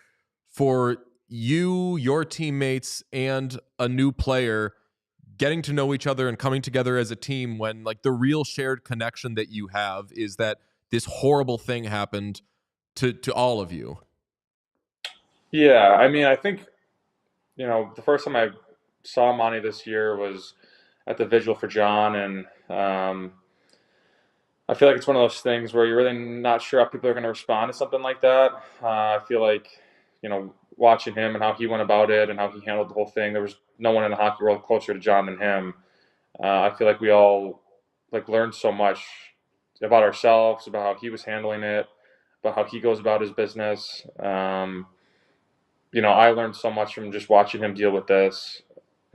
for you, your teammates, and a new player getting to know each other and coming together as a team when like the real shared connection that you have is that this horrible thing happened to all of you. Yeah, I mean, I think, the first time I saw Monty this year was at the vigil for John, and I feel like it's one of those things where you're really not sure how people are going to respond to something like that. I feel like, watching him and how he went about it and how he handled the whole thing, there was no one in the hockey world closer to John than him. I feel like we all learned so much about ourselves, about how he was handling it, about how he goes about his business. I learned so much from just watching him deal with this.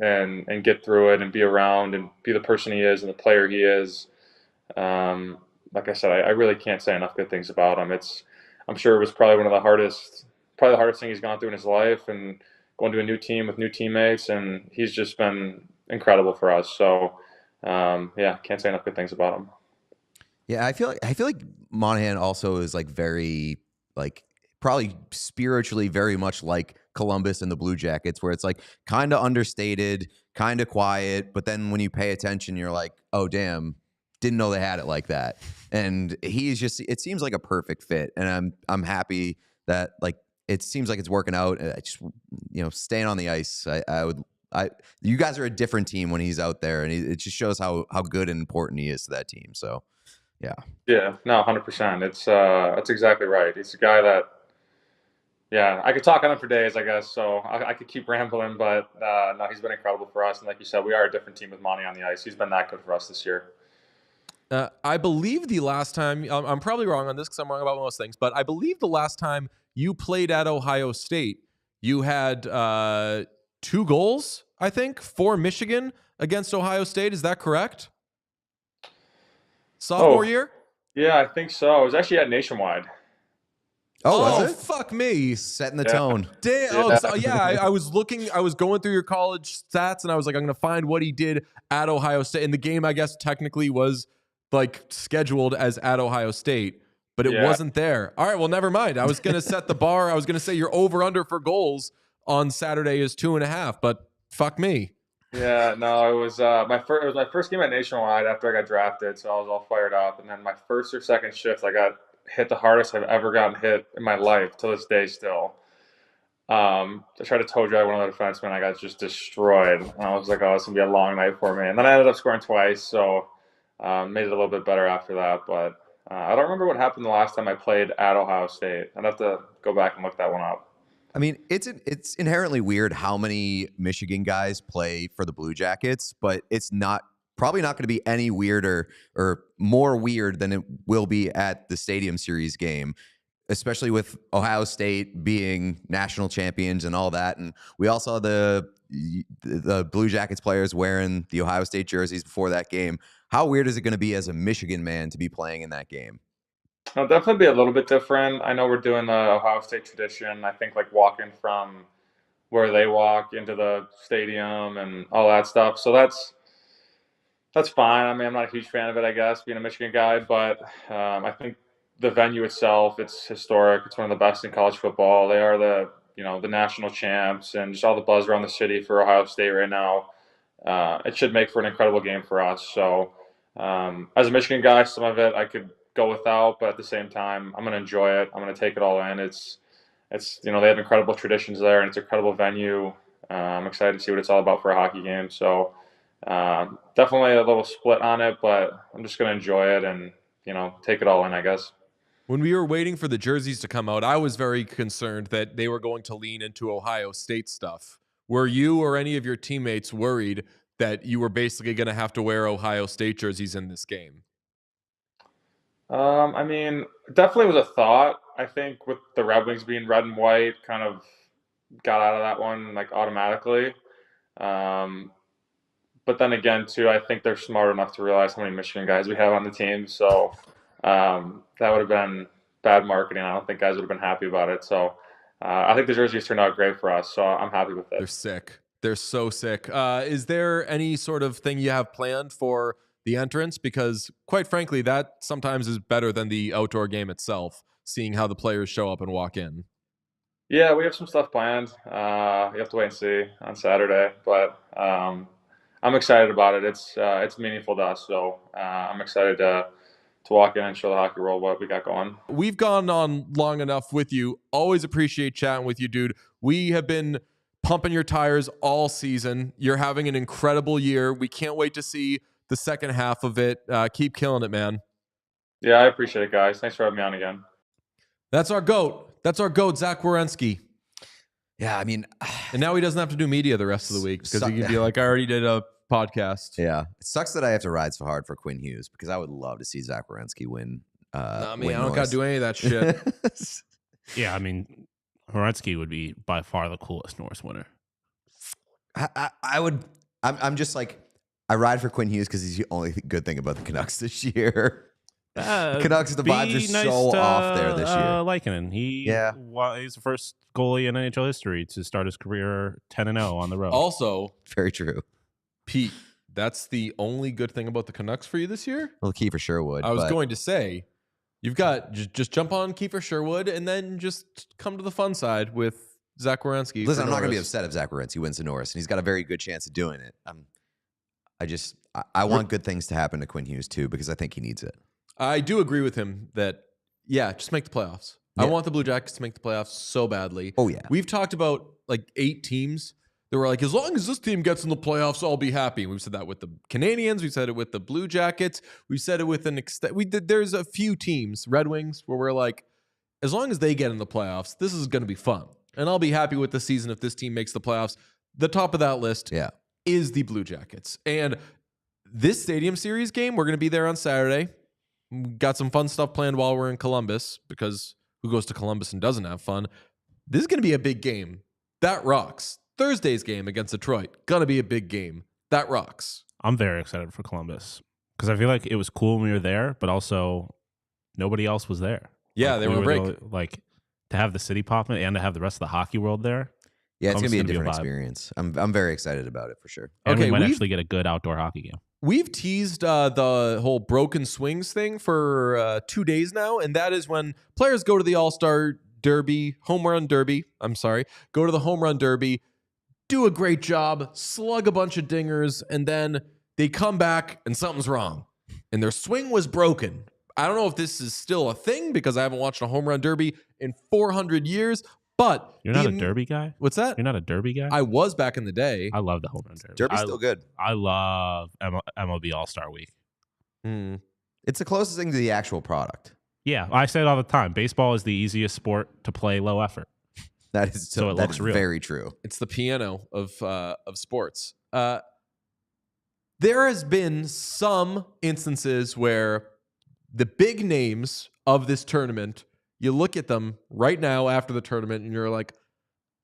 and get through it and be around and be the person he is and the player he is. Like I said, I really can't say enough good things about him. I'm sure it was probably the hardest thing he's gone through in his life, and going to a new team with new teammates, and he's just been incredible for us. So, yeah, can't say enough good things about him. Yeah, I feel like Monahan also is like very probably spiritually very much like Columbus and the Blue Jackets, where it's like kind of understated, kind of quiet, but then when you pay attention, you're like, oh damn, didn't know they had it like that. And he's just, it seems like a perfect fit, and I'm happy that like it seems like it's working out. I just, staying on the ice, you guys are a different team when he's out there, and it just shows how good and important he is to that team. So. Yeah, no, 100%. That's exactly right. He's a guy that, I could talk on him for days, I guess. So I could keep rambling, but no, he's been incredible for us. And like you said, we are a different team with Monty on the ice. He's been that good for us this year. I believe the last time, I'm probably wrong on this because I'm wrong about most things, but I believe the last time you played at Ohio State, you had 2 goals, I think, for Michigan against Ohio State. Is that correct? Sophomore year? Yeah, I think so. It was actually at Nationwide. Oh, was it? Fuck me. Setting the tone. Damn. I was going through your college stats, and I was like, I'm going to find what he did at Ohio State. And the game, I guess, technically was like scheduled as at Ohio State, but it wasn't there. All right, well, never mind. I was going to set the bar. I was going to say your over-under for goals on Saturday is 2.5, but fuck me. Yeah, no, it was my first game at Nationwide after I got drafted, so I was all fired up. And then my first or second shift, I got hit the hardest I've ever gotten hit in my life to this day still. I tried to toe drag one of the defensemen. I got just destroyed. And I was like, oh, it's going to be a long night for me. And then I ended up scoring twice, so made it a little bit better after that. But I don't remember what happened the last time I played at Ohio State. I'd have to go back and look that one up. I mean, it's inherently weird how many Michigan guys play for the Blue Jackets, but it's probably not going to be any weirder or more weird than it will be at the Stadium Series game, especially with Ohio State being national champions and all that. And we all saw the Blue Jackets players wearing the Ohio State jerseys before that game. How weird is it going to be as a Michigan man to be playing in that game? It'll definitely be a little bit different. I know we're doing the Ohio State tradition. I think like walking from where they walk into the stadium and all that stuff. So that's fine. I mean, I'm not a huge fan of it, I guess, being a Michigan guy, but I think the venue itself, it's historic. It's one of the best in college football. They are the national champs, and just all the buzz around the city for Ohio State right now. It should make for an incredible game for us. So as a Michigan guy, some of it I could go without, but at the same time, I'm going to enjoy it. I'm going to take it all in. It's they have incredible traditions there, and it's an incredible venue. I'm excited to see what it's all about for a hockey game. So definitely a little split on it, but I'm just going to enjoy it and, take it all in, I guess. When we were waiting for the jerseys to come out, I was very concerned that they were going to lean into Ohio State stuff. Were you or any of your teammates worried that you were basically going to have to wear Ohio State jerseys in this game? I mean, definitely was a thought. I think with the Red Wings being red and white, kind of got out of that one like automatically. But then again, too, I think they're smart enough to realize how many Michigan guys we have on the team. So that would have been bad marketing. I don't think guys would have been happy about it. So I think the jerseys turned out great for us. So I'm happy with it. They're sick. They're so sick. Is there any sort of thing you have planned for the entrance? Because quite frankly, that sometimes is better than the outdoor game itself, seeing how the players show up and walk in. Yeah, we have some stuff planned. You have to wait and see on Saturday, but I'm excited about it. It's meaningful to us, so I'm excited to walk in and show the hockey world what we got going. We've gone on long enough with you. Always appreciate chatting with you, dude. We have been pumping your tires all season. You're having an incredible year. We can't wait to see the second half of it. Keep killing it, man. Yeah, I appreciate it, guys. Thanks for having me on again. That's our GOAT. Zach Werenski. Yeah, I mean... And now he doesn't have to do media the rest of the week because he can be like, I already did a podcast. Yeah. It sucks that I have to ride so hard for Quinn Hughes because I would love to see Zach Werenski win. I don't got to do any of that shit. Yeah, I mean, Werenski would be by far the coolest Norris winner. I'm just like, I ride for Quinn Hughes because he's the only good thing about the Canucks this year. Canucks, the vibes are nice so off there this year. Likanen. He's the first goalie in NHL history to start his career 10-0 on the road. Also, very true. Pete, that's the only good thing about the Canucks for you this year? Well, Kiefer Sherwood. I was going to say, you've got just jump on Kiefer Sherwood and then just come to the fun side with Zach Werenski. Listen, I'm not going to be upset if Zach Werenski wins the Norris, and he's got a very good chance of doing it. I want good things to happen to Quinn Hughes too, because I think he needs it. I do agree with him that, just make the playoffs. Yeah. I want the Blue Jackets to make the playoffs so badly. Oh, yeah. We've talked about like 8 teams that were like, as long as this team gets in the playoffs, I'll be happy. And we've said that with the Canadians. We've said it with the Blue Jackets. We've said it with there's a few teams, Red Wings, where we're like, as long as they get in the playoffs, this is going to be fun. And I'll be happy with the season if this team makes the playoffs. The top of that list is the Blue Jackets. And this Stadium Series game, we're going to be there on Saturday. Got some fun stuff planned while we're in Columbus, because who goes to Columbus and doesn't have fun? This is going to be a big game. That rocks. Thursday's game against Detroit, going to be a big game. That rocks. I'm very excited for Columbus because I feel like it was cool when we were there, but also nobody else was there. Yeah, they were on break. Like to have the city popping and to have the rest of the hockey world there. Yeah, it's going to be a different experience. I'm very excited about it for sure. And we might actually get a good outdoor hockey game. We've teased the whole broken swings thing for 2 days now, and that is when players go to the All-Star Derby, home run derby, go to the home run derby, do a great job, slug a bunch of dingers, and then they come back and something's wrong, and their swing was broken. I don't know if this is still a thing because I haven't watched a home run derby in 400 years, but... You're not a derby guy? What's that? You're not a derby guy? I was back in the day. I love the home run derby. Derby's still good. I love MLB All-Star Week. It's the closest thing to the actual product. Yeah, I say it all the time. Baseball is the easiest sport to play low effort. That is so. It looks real. Very true. It's the piano of sports. There has been some instances where the big names of this tournament, you look at them right now after the tournament, and you're like,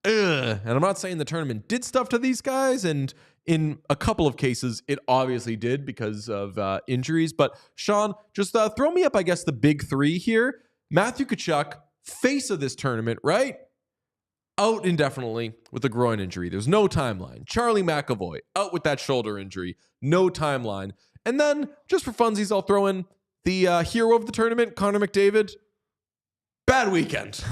ugh. And I'm not saying the tournament did stuff to these guys, and in a couple of cases, it obviously did because of injuries. But Sean, just throw me up, I guess, the big 3 here. Matthew Tkachuk, face of this tournament, right? Out indefinitely with a groin injury. There's no timeline. Charlie McAvoy, out with that shoulder injury. No timeline. And then, just for funsies, I'll throw in the hero of the tournament, Connor McDavid. Bad weekend.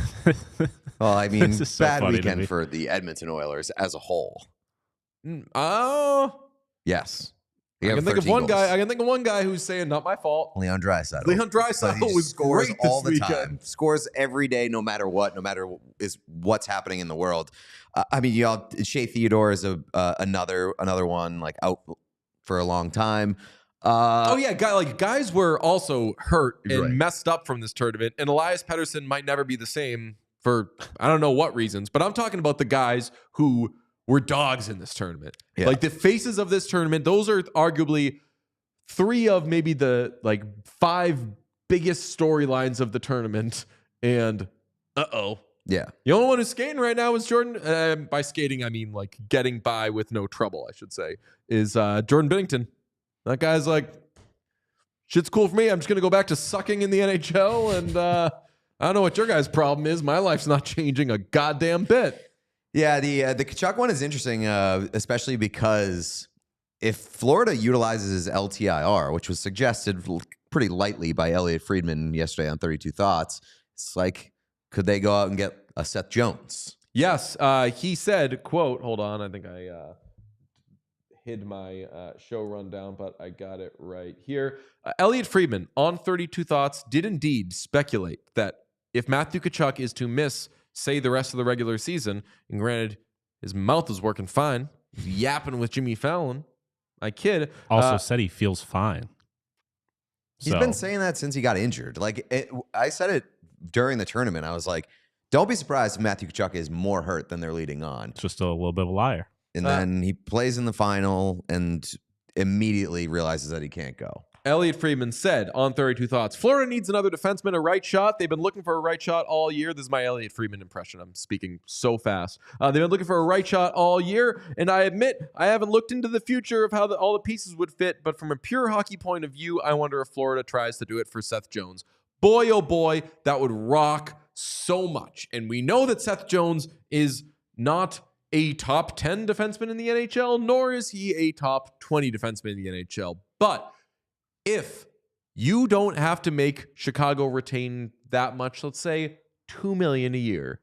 Well, I mean, so bad weekend for the Edmonton Oilers as a whole. Yes. I can think of one guy. I can think of one guy who's saying, "Not my fault." Leon Draisaitl. Leon Draisaitl was scores great all this the weekend. time. Scores every day, no matter what. No matter what's happening in the world. I mean, Shea Theodore is another one like out for a long time. Guys were also hurt and messed up from this tournament, and Elias Pettersson might never be the same for I don't know what reasons. But I'm talking about the guys who were dogs in this tournament. Yeah. Like the faces of this tournament, those are arguably 3 of maybe the 5 biggest storylines of the tournament. And yeah, the only one who's skating right now is Jordan. By skating, I mean like getting by with no trouble, I should say, is Jordan Binnington. That guy's like, shit's cool for me. I'm just gonna go back to sucking in the NHL, and I don't know what your guys' problem is. My life's not changing a goddamn bit. Yeah, the Tkachuk one is interesting, especially because if Florida utilizes his LTIR, which was suggested pretty lightly by Elliot Friedman yesterday on 32 Thoughts, it's like, could they go out and get a Seth Jones? Yes, he said, quote, hold on, I think I hid my show rundown, but I got it right here. Elliot Friedman on 32 Thoughts did indeed speculate that if Matthew Tkachuk is to miss say the rest of the regular season, and granted, his mouth is working fine. He's yapping with Jimmy Fallon. I kid. Also said he feels fine. He's been saying that since he got injured. I said it during the tournament. I was like, don't be surprised if Matthew Tkachuk is more hurt than they're leading on. Just a little bit of a liar. And then he plays in the final and immediately realizes that he can't go. Elliot Friedman said on 32 Thoughts, Florida needs another defenseman, a right shot. They've been looking for a right shot all year. This is my Elliot Friedman impression. I'm speaking so fast. They've been looking for a right shot all year, and I admit I haven't looked into the future of how all the pieces would fit, but from a pure hockey point of view, I wonder if Florida tries to do it for Seth Jones. Boy, oh boy, that would rock so much. And we know that Seth Jones is not a top 10 defenseman in the NHL, nor is he a top 20 defenseman in the NHL. But if you don't have to make Chicago retain that much, let's say $2 million a year,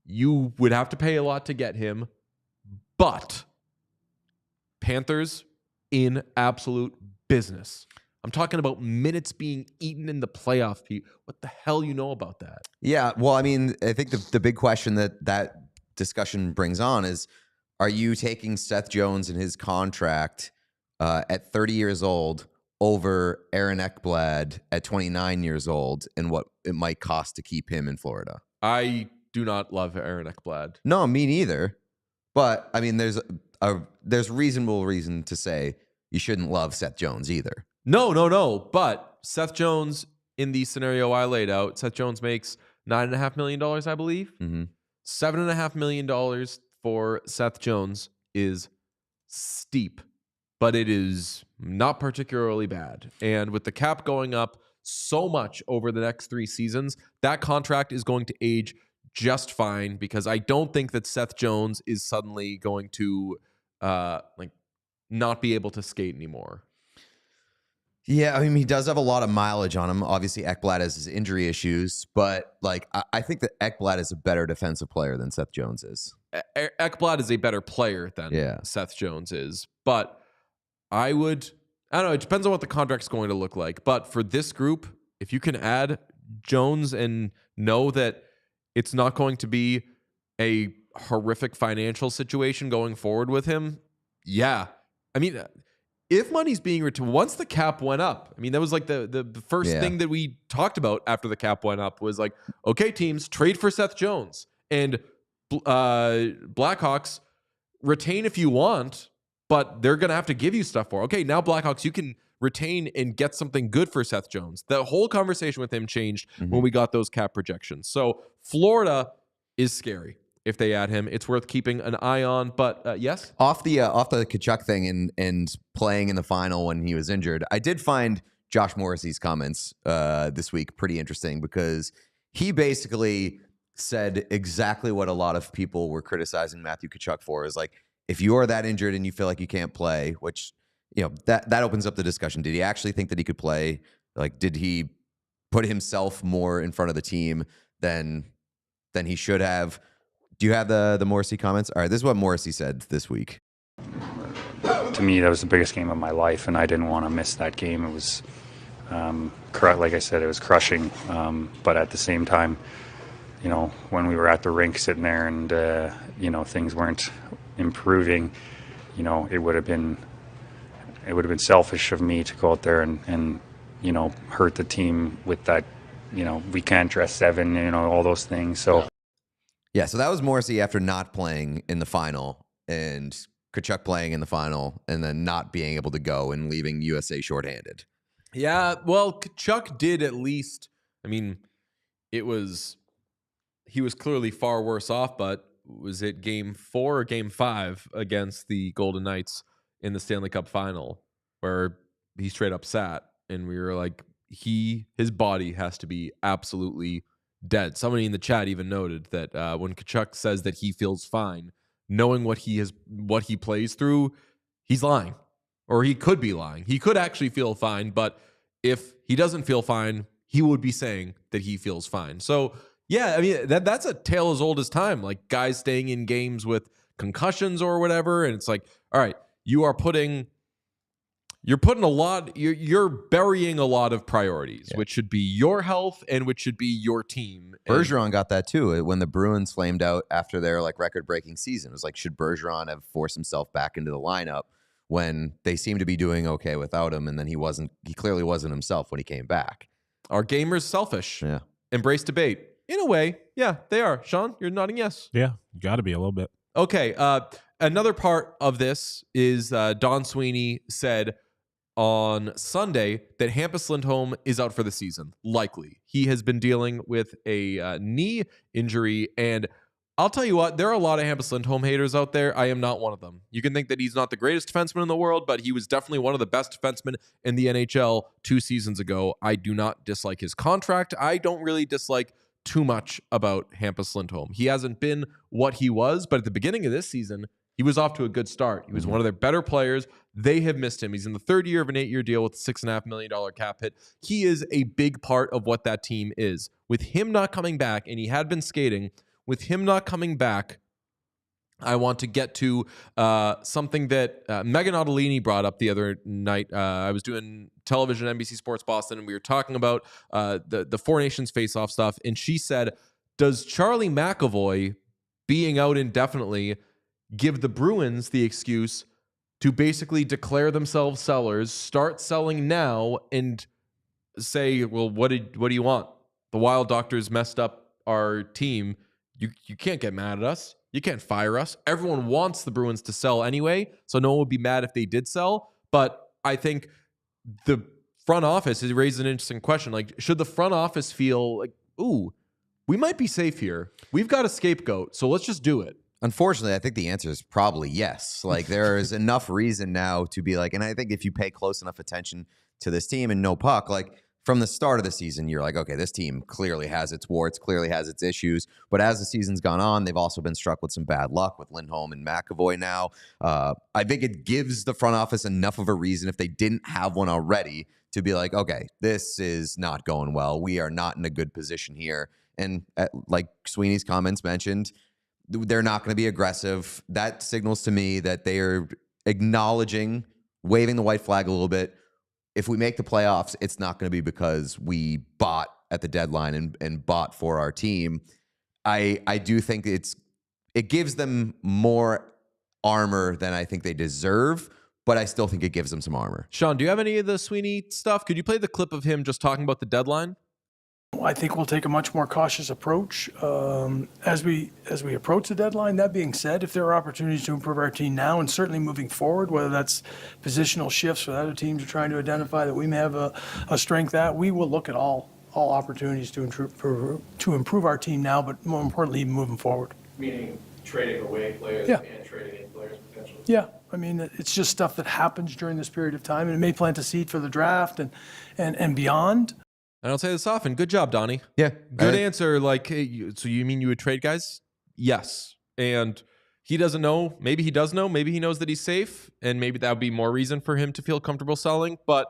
you would have to pay a lot to get him. But Panthers in absolute business. I'm talking about minutes being eaten in the playoff, Pete. What the hell you know about that? Yeah, well, I mean, I think the big question that discussion brings on is, are you taking Seth Jones and his contract at 30 years old over Aaron Ekblad at 29 years old and what it might cost to keep him in Florida? I do not love Aaron Ekblad. No, me neither. But I mean, there's reasonable reason to say you shouldn't love Seth Jones either. No. But Seth Jones, in the scenario I laid out, Seth Jones makes $9.5 million, I believe. Mm-hmm. $7.5 million for Seth Jones is steep, but it is not particularly bad. And with the cap going up so much over the next 3 seasons, that contract is going to age just fine, because I don't think that Seth Jones is suddenly going to not be able to skate anymore. Yeah, I mean, he does have a lot of mileage on him. Obviously, Ekblad has his injury issues, but like I think that Ekblad is a better defensive player than Seth Jones is. Ekblad is a better player than Seth Jones is, but I don't know. It depends on what the contract's going to look like. But for this group, if you can add Jones and know that it's not going to be a horrific financial situation going forward with him, yeah. I mean, if money's being returned, once the cap went up, I mean, that was like the first thing that we talked about after the cap went up was like, okay, teams, trade for Seth Jones. And Blackhawks, retain if you want, but they're going to have to give you stuff for. Okay, now Blackhawks, you can retain and get something good for Seth Jones. The whole conversation with him changed when we got those cap projections. So Florida is scary. If they add him, it's worth keeping an eye on. But yes, off the Tkachuk thing and playing in the final when he was injured, I did find Josh Morrissey's comments this week pretty interesting, because he basically said exactly what a lot of people were criticizing Matthew Tkachuk for. Is like, if you are that injured and you feel like you can't play, which, you know, that opens up the discussion. Did he actually think that he could play? Like, did he put himself more in front of the team than he should have? Do you have the Morrissey comments? All right, this is what Morrissey said this week. To me, that was the biggest game of my life, and I didn't want to miss that game. It was, like I said, it was crushing. But at the same time, you know, when we were at the rink sitting there and, you know, things weren't improving, you know, it would have been selfish of me to go out there and you know, hurt the team with that, you know, we can't dress 7, you know, all those things. So. Yeah, so that was Morrissey after not playing in the final, and Tkachuk playing in the final, and then not being able to go and leaving USA shorthanded. Yeah, well, Tkachuk did at least. I mean, he was clearly far worse off, but was it game 4 or game 5 against the Golden Knights in the Stanley Cup final where he straight up sat, and we were like, his body has to be absolutely dead. Somebody in the chat even noted that when Tkachuk says that he feels fine, knowing what he plays through, he's lying, or he could be lying. He could actually feel fine, but if he doesn't feel fine, he would be saying that he feels fine. So yeah, I mean, that's a tale as old as time. Like guys staying in games with concussions or whatever, and it's like, all right, you're burying a lot of priorities, which should be your health and which should be your team. Bergeron got that too when the Bruins flamed out after their like record-breaking season. It was like, should Bergeron have forced himself back into the lineup when they seemed to be doing okay without him, and then he clearly wasn't himself when he came back. Are gamers selfish? Yeah. Embrace debate. In a way, yeah, they are. Sean, you're nodding yes. Yeah, got to be a little bit. Okay, another part of this is Don Sweeney said, on Sunday that Hampus Lindholm is out for the season, likely. He has been dealing with a knee injury, and I'll tell you what, there are a lot of Hampus Lindholm haters out there. I am not one of them. You can think that he's not the greatest defenseman in the world, but he was definitely one of the best defensemen in the NHL 2 seasons ago. I do not dislike his contract. I don't really dislike too much about Hampus Lindholm. He hasn't been what he was, but at the beginning of this season, he was off to a good start. He was one of their better players. They have missed him. He's in the third year of an 8-year deal with a $6.5 million cap hit. He is a big part of what that team is. With him not coming back, and he had been skating, with him not coming back, I want to get to something that Megan Ottolini brought up the other night. I was doing television at NBC Sports Boston, and we were talking about the Four Nations face-off stuff, and she said, does Charlie McAvoy being out indefinitely give the Bruins the excuse to basically declare themselves sellers, start selling now, and say, well, what do you want? The Wild Doctors messed up our team. You can't get mad at us. You can't fire us. Everyone wants the Bruins to sell anyway, so no one would be mad if they did sell. But I think the front office has raised an interesting question. Like, should the front office feel like, ooh, we might be safe here. We've got a scapegoat, so let's just do it. Unfortunately, I think the answer is probably yes. Like, there is enough reason now to be like, and I think if you pay close enough attention to this team and no puck, like, from the start of the season, you're like, okay, this team clearly has its warts, clearly has its issues. But as the season's gone on, they've also been struck with some bad luck with Lindholm and McAvoy now. I think it gives the front office enough of a reason, if they didn't have one already, to be like, okay, this is not going well. We are not in a good position here. And like Sweeney's comments mentioned, they're not going to be aggressive. That signals to me that they are acknowledging, waving the white flag a little bit. If we make the playoffs, it's not going to be because we bought at the deadline and bought for our team. I do think it gives them more armor than I think they deserve, but I still think it gives them some armor. Sean, do you have any of the Sweeney stuff? Could you play the clip of him just talking about the deadline? I think we'll take a much more cautious approach as we approach the deadline. That being said, if there are opportunities to improve our team now and certainly moving forward, whether that's positional shifts or other teams are trying to identify that we may have a strength at, we will look at all opportunities to improve our team now, but more importantly, moving forward. Meaning trading away players and trading in players potentially? Yeah. I mean, it's just stuff that happens during this period of time, and it may plant a seed for the draft and beyond. I don't say this often. Good job, Donnie. Yeah. Good answer. Like, hey, so you mean you would trade guys? Yes. And he doesn't know. Maybe he does know. Maybe he knows that he's safe, and maybe that would be more reason for him to feel comfortable selling. But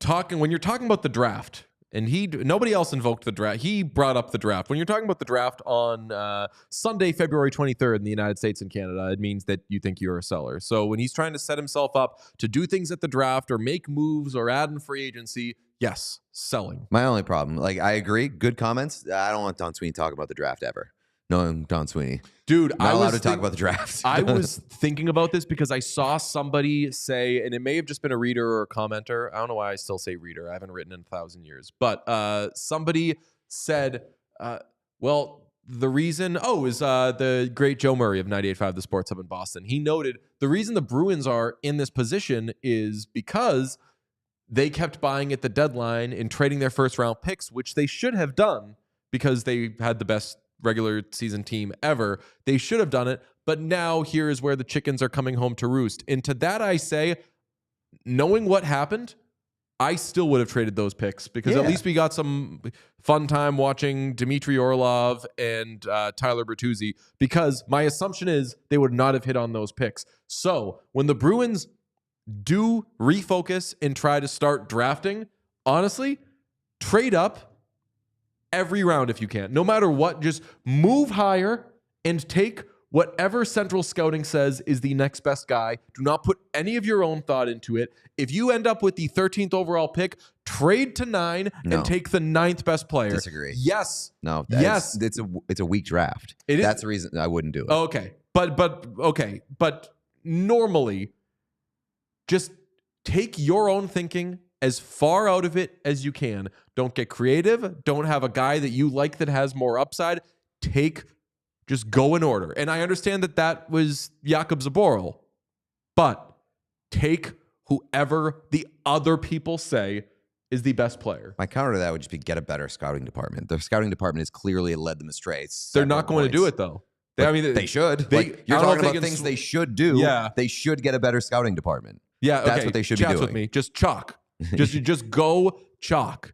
when you're talking about the draft, and nobody else invoked the draft. He brought up the draft. When you're talking about the draft on Sunday, February 23rd in the United States and Canada, it means that you think you're a seller. So when he's trying to set himself up to do things at the draft or make moves or add in free agency, yes, selling. My only problem, like, I agree, good comments. I don't want Don Sweeney to talk about the draft ever. No, Don Sweeney. Dude, not allowed to talk about the draft. I was thinking about this because I saw somebody say, and it may have just been a reader or a commenter. I don't know why I still say reader. I haven't written in 1,000 years. But somebody said, well, the reason, is the great Joe Murray of 98.5 The Sports Hub in Boston. He noted the reason the Bruins are in this position is because they kept buying at the deadline and trading their first-round picks, which they should have done because they had the best regular season team ever. They should have done it, but now here is where the chickens are coming home to roost. And to that I say, knowing what happened, I still would have traded those picks because at least we got some fun time watching Dmitry Orlov and Tyler Bertuzzi, because my assumption is they would not have hit on those picks. So when the Bruins do refocus and try to start drafting, honestly, trade up every round if you can. No matter what, just move higher and take whatever central scouting says is the next best guy. Do not put any of your own thought into it. If you end up with the 13th overall pick, trade to 9 and take the 9th best player. Disagree. Yes. No. Yes. It's a weak draft. That's the reason I wouldn't do it. Okay. But normally, just take your own thinking as far out of it as you can. Don't get creative. Don't have a guy that you like that has more upside. Just go in order. And I understand that was Jakub Zaboral, but take whoever the other people say is the best player. My counter to that would just be get a better scouting department. The scouting department has clearly led them astray. They're not going to do it, though. They should. You're talking about things they should do. Yeah. They should get a better scouting department. Yeah, okay. That's what they should be doing. With me. Just chalk. just go chalk.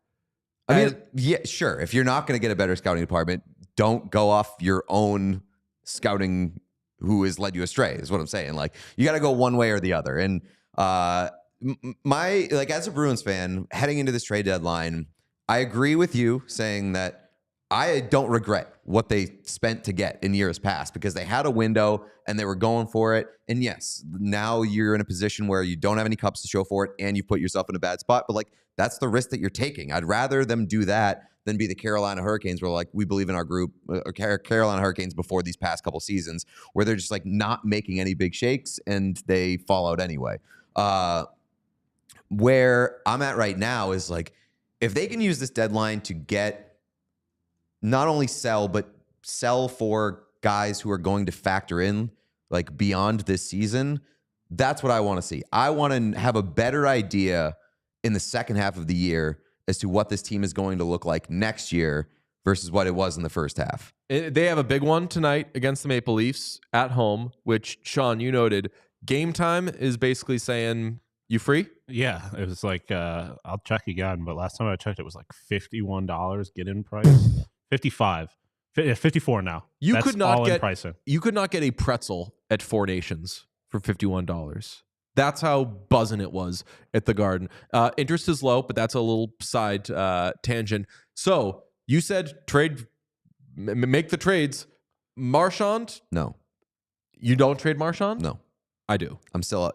I mean, yeah, sure. If you're not going to get a better scouting department, don't go off your own scouting who has led you astray, is what I'm saying. Like, you got to go one way or the other. And as a Bruins fan, heading into this trade deadline, I agree with you saying that I don't regret what they spent to get in years past because they had a window and they were going for it. And yes, now you're in a position where you don't have any cups to show for it and you put yourself in a bad spot. But that's the risk that you're taking. I'd rather them do that than be the Carolina Hurricanes where we believe in our group, Carolina Hurricanes before these past couple seasons where they're just not making any big shakes and they fall out anyway. Where I'm at right now is if they can use this deadline to get not only sell, but sell for guys who are going to factor in beyond this season, that's what I want to see. I want to have a better idea in the second half of the year as to what this team is going to look like next year versus what it was in the first half. They have a big one tonight against the Maple Leafs at home, which, Sean, you noted. Game Time is basically saying, you free? Yeah, it was I'll check again, but last time I checked, it was $51 get-in price. 55, 54 now. You could not get a pretzel at Four Nations for $51. That's how buzzing it was at the Garden. Interest is low, but that's a little side tangent. So you said make the trades. Marchand? No. You don't trade Marchand? No. I do. I'm still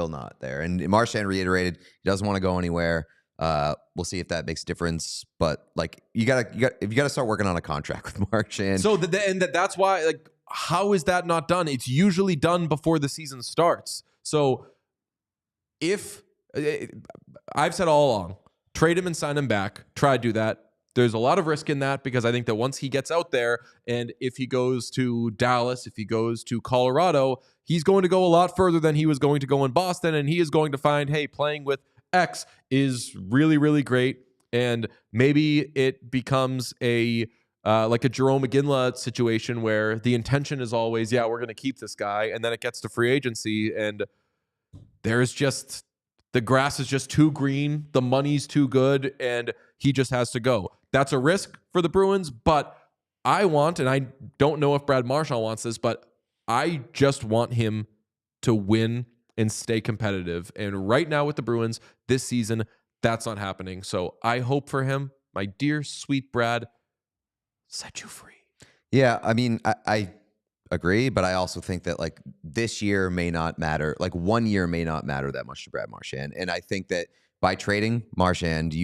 not there. And Marchand reiterated he doesn't want to go anywhere. We'll see if that makes a difference. But you gotta start working on a contract with Marchand. So that's why how is that not done? It's usually done before the season starts. So if I've said all along, trade him and sign him back. Try to do that. There's a lot of risk in that because I think that once he gets out there and if he goes to Dallas, if he goes to Colorado, he's going to go a lot further than he was going to go in Boston. And he is going to find, hey, playing with X is really, really great. And maybe it becomes a Jerome McGinley situation where the intention is always, yeah, we're going to keep this guy. And then it gets to free agency and there's just, the grass is just too green. The money's too good. And he just has to go. That's a risk for the Bruins, but I want, and I don't know if Brad Marchand wants this, but I just want him to win and stay competitive. And right now with the Bruins this season, that's not happening. So I hope for him, my dear, sweet Brad, set you free. Yeah, I mean, I agree, but I also think that this year may not matter. 1 year may not matter that much to Brad Marchand. And I think that by trading Marchand,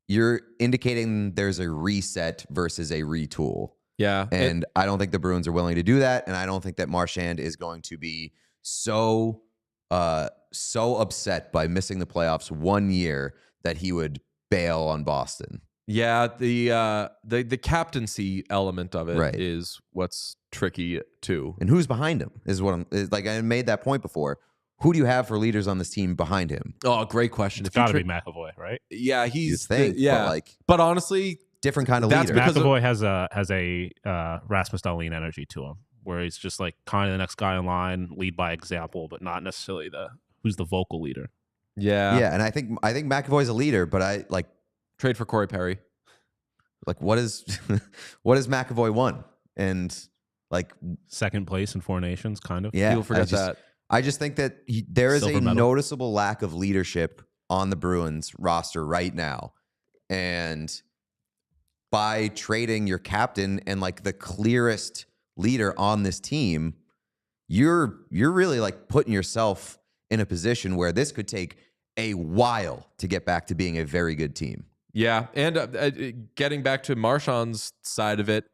you're indicating there's a reset versus a retool. Yeah. And I don't think the Bruins are willing to do that. And I don't think that Marchand is going to be so upset by missing the playoffs 1 year that he would bail on Boston. Yeah, the captaincy element of it is what's tricky too. And who's behind him is what I made that point before. Who do you have for leaders on this team behind him? Oh, great question. It's got to be McAvoy, right? Yeah, he's but honestly, different kind of leader. McAvoy has a Rasmus Dahlin energy to him, where he's just kind of the next guy in line, lead by example, but not necessarily who's the vocal leader. Yeah, yeah, and I think McAvoy's a leader, but I trade for Corey Perry. What is McAvoy won? And second place in Four Nations, kind of. Yeah, people forget that. I just think that there is Silver a medal. noticeable lack of leadership on the Bruins roster right now. And by trading your captain and the clearest leader on this team, you're really putting yourself in a position where this could take a while to get back to being a very good team. Yeah, and getting back to Marchand's side of it,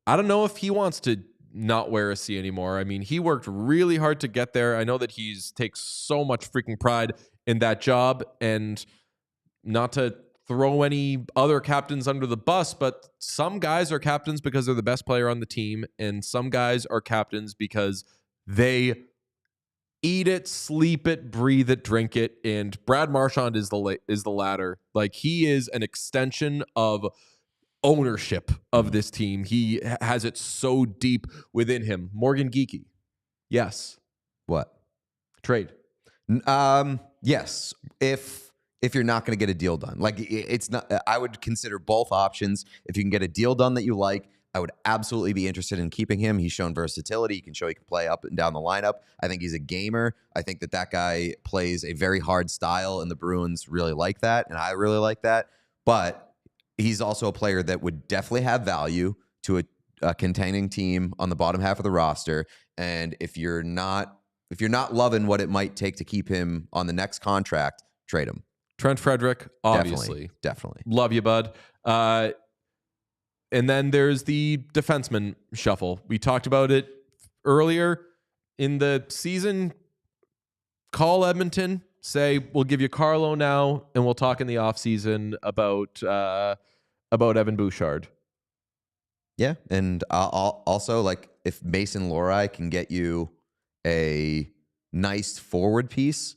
I don't know if he wants to not wear a C anymore. I mean, he worked really hard to get there. I know that takes so much freaking pride in that job, and not to throw any other captains under the bus, but some guys are captains because they're the best player on the team, and some guys are captains because they eat it, sleep it, breathe it, drink it. And Brad Marchand is the latter. Like, he is an extension of ownership of this team. He has it so deep within him. Morgan Geekie. Yes. What? Trade. Yes. If you're not going to get a deal done, like, it's not, I would consider both options. If you can get a deal done that you like, I would absolutely be interested in keeping him. He's shown versatility. He can show he can play up and down the lineup. I think he's a gamer. I think that guy plays a very hard style, and the Bruins really like that, and I really like that. But he's also a player that would definitely have value to a contending team on the bottom half of the roster. And if you're not loving what it might take to keep him on the next contract, trade him. Trent Frederick, obviously. Definitely. Love you, bud. And then there's the defenseman shuffle. We talked about it earlier in the season. Call Edmonton, say, we'll give you Carlo now, and we'll talk in the offseason about Evan Bouchard. Yeah, and also, like, if Mason Lohrei can get you a nice forward piece,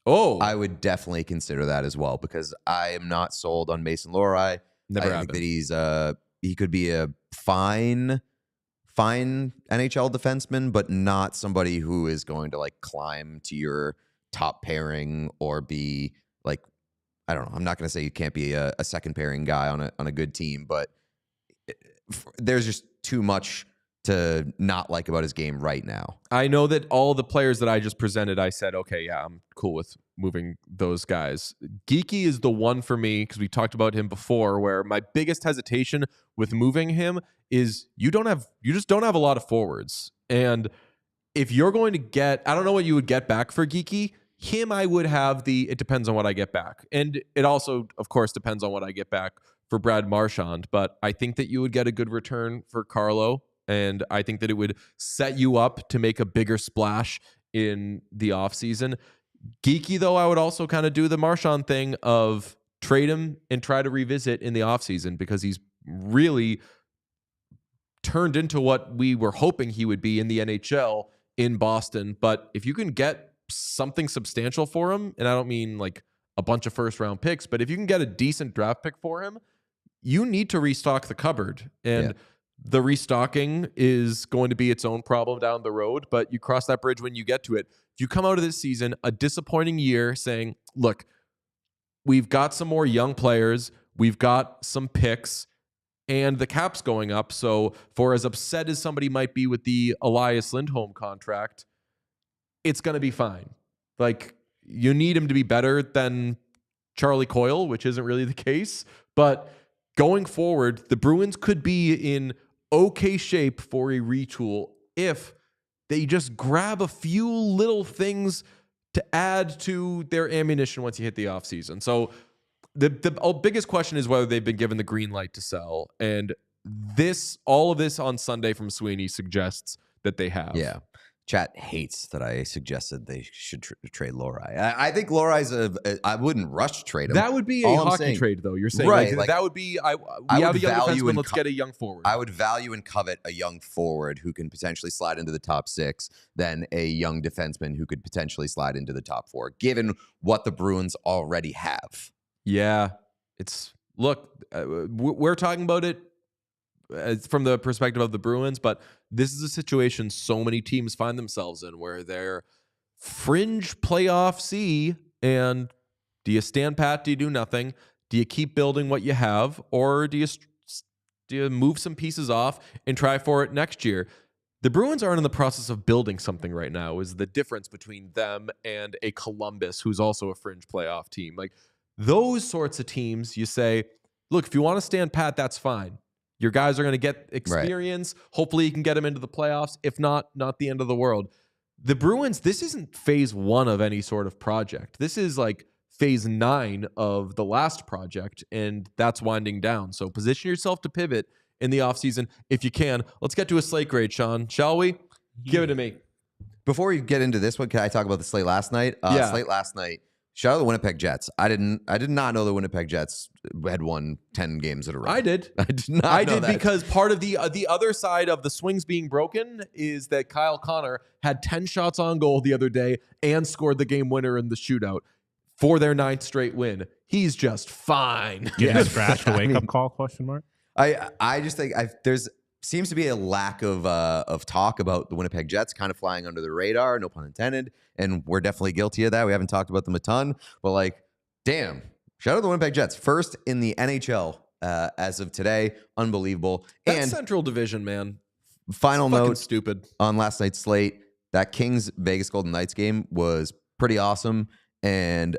I would definitely consider that as well, because I am not sold on Mason Lohrei. I think that he could be a fine NHL defenseman, but not somebody who is going to, like, climb to your top pairing or be, like, I don't know. I'm not going to say you can't be a second pairing guy on a good team, but there's just too much to not like about his game right now. I know that all the players that I just presented, I said, okay, yeah, I'm cool with moving those guys. Geekie is the one for me, because we talked about him before, where my biggest hesitation with moving him is you just don't have a lot of forwards. And if you're going to get, I don't know what you would get back for Geekie. Him, I would have it depends on what I get back. And it also, of course, depends on what I get back for Brad Marchand. But I think that you would get a good return for Carlo. And I think that it would set you up to make a bigger splash in the offseason. Geekie, though, I would also kind of do the Marchand thing of trade him and try to revisit in the offseason, because he's really turned into what we were hoping he would be in the NHL in Boston. But if you can get something substantial for him, and I don't mean like a bunch of first-round picks, but if you can get a decent draft pick for him, you need to restock the cupboard. And the restocking is going to be its own problem down the road, but you cross that bridge when you get to it. If you come out of this season, a disappointing year, saying, look, we've got some more young players, we've got some picks, and the cap's going up. So for as upset as somebody might be with the Elias Lindholm contract, it's going to be fine. Like, you need him to be better than Charlie Coyle, which isn't really the case. But going forward, the Bruins could be in okay shape for a retool if they just grab a few little things to add to their ammunition once you hit the offseason. So the biggest question is whether they've been given the green light to sell. And all of this on Sunday from Sweeney suggests that they have. Yeah. Chat hates that I suggested they should trade Lohrei. I think Lohrei's I wouldn't ruch trade him. That would be a hockey trade, though. You're saying, right? Like, that would be. We have a young defenseman. Let's get a young forward. I would value and covet a young forward who can potentially slide into the top 6 than a young defenseman who could potentially slide into the top 4, given what the Bruins already have. Yeah, we're talking about it from the perspective of the Bruins, but this is a situation so many teams find themselves in, where they're fringe playoff C, and do you stand pat? Do you do nothing? Do you keep building what you have, or do you move some pieces off and try for it next year? The Bruins aren't in the process of building something right now, is the difference between them and a Columbus, who's also a fringe playoff team. Like, those sorts of teams, you say, look, if you want to stand pat, that's fine. Your guys are going to get experience. Right. Hopefully you can get them into the playoffs. If not the end of the world. The Bruins, this isn't phase 1 of any sort of project. This is like phase 9 of the last project, and that's winding down. So position yourself to pivot in the offseason if you can. Let's get to a slate grade, Sean, shall we? Give it to me. Before we get into this one, can I talk about the slate last night? Yeah. Slate last night Shout out the Winnipeg Jets. I did not know the Winnipeg Jets had won 10 games in a row. I did. I did not. I know did that. because part of the other side of the swings being broken is that Kyle Connor had 10 shots on goal the other day and scored the game winner in the shootout for their 9th straight win. He's just fine. Getting scratched a wake up call? Question mark. I just think there's seems to be a lack of talk about the Winnipeg Jets kind of flying under the radar, no pun intended, and we're definitely guilty of that. We haven't talked about them a ton, but like, damn, shout out to the Winnipeg Jets, first in the NHL as of today, unbelievable. That and Central Division, man. Final note, stupid on last night's slate, that Kings Vegas Golden Knights game was pretty awesome, and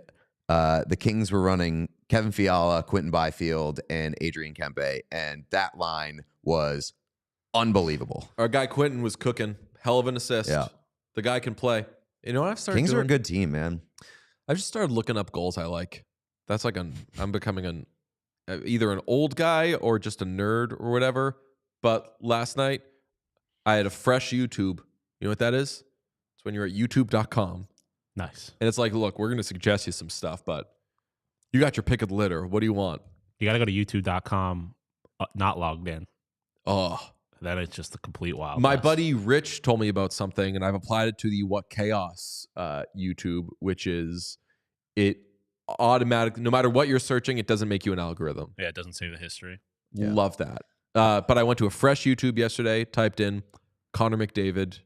the Kings were running Kevin Fiala, Quentin Byfield, and Adrian Kempe, and that line was unbelievable. Our guy Quentin was cooking. Hell of an assist. Yeah. The guy can play. You know what I've started Kings doing? are a good team, man. I've just started looking up goals I like. That's like I'm becoming either an old guy or just a nerd or whatever. But last night I had a fresh YouTube. You know what that is? It's when you're at youtube.com. Nice. And it's like, look, we're going to suggest you some stuff, but you got your pick of the litter. What do you want? You got to go to youtube.com, not logged in. Oh, Then it's just a complete wild. my west. buddy Rich told me about something, and I've applied it to the What Chaos YouTube, which is it automatically, no matter what you're searching, it doesn't make you an algorithm. Yeah, it doesn't say the history. Yeah. Love that. But I went to a fresh YouTube yesterday, typed in Connor McDavid,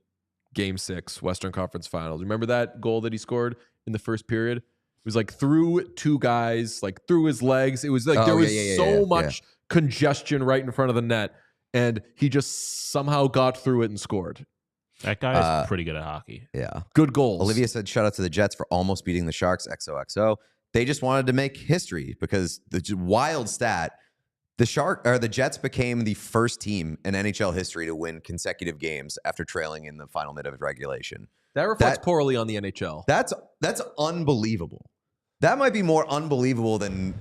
Game 6, Western Conference Finals. Remember that goal that he scored in the first period? It was like through two guys, like through his legs. It was like there was so much congestion right in front of the net. And he just somehow got through it and scored. That guy is pretty good at hockey. Yeah. Good goals. Olivia said, shout out to the Jets for almost beating the Sharks, XOXO. They just wanted to make history because the wild stat, the Jets became the first team in NHL history to win consecutive games after trailing in the final minute of regulation. That reflects poorly on the NHL. That's unbelievable. That might be more unbelievable than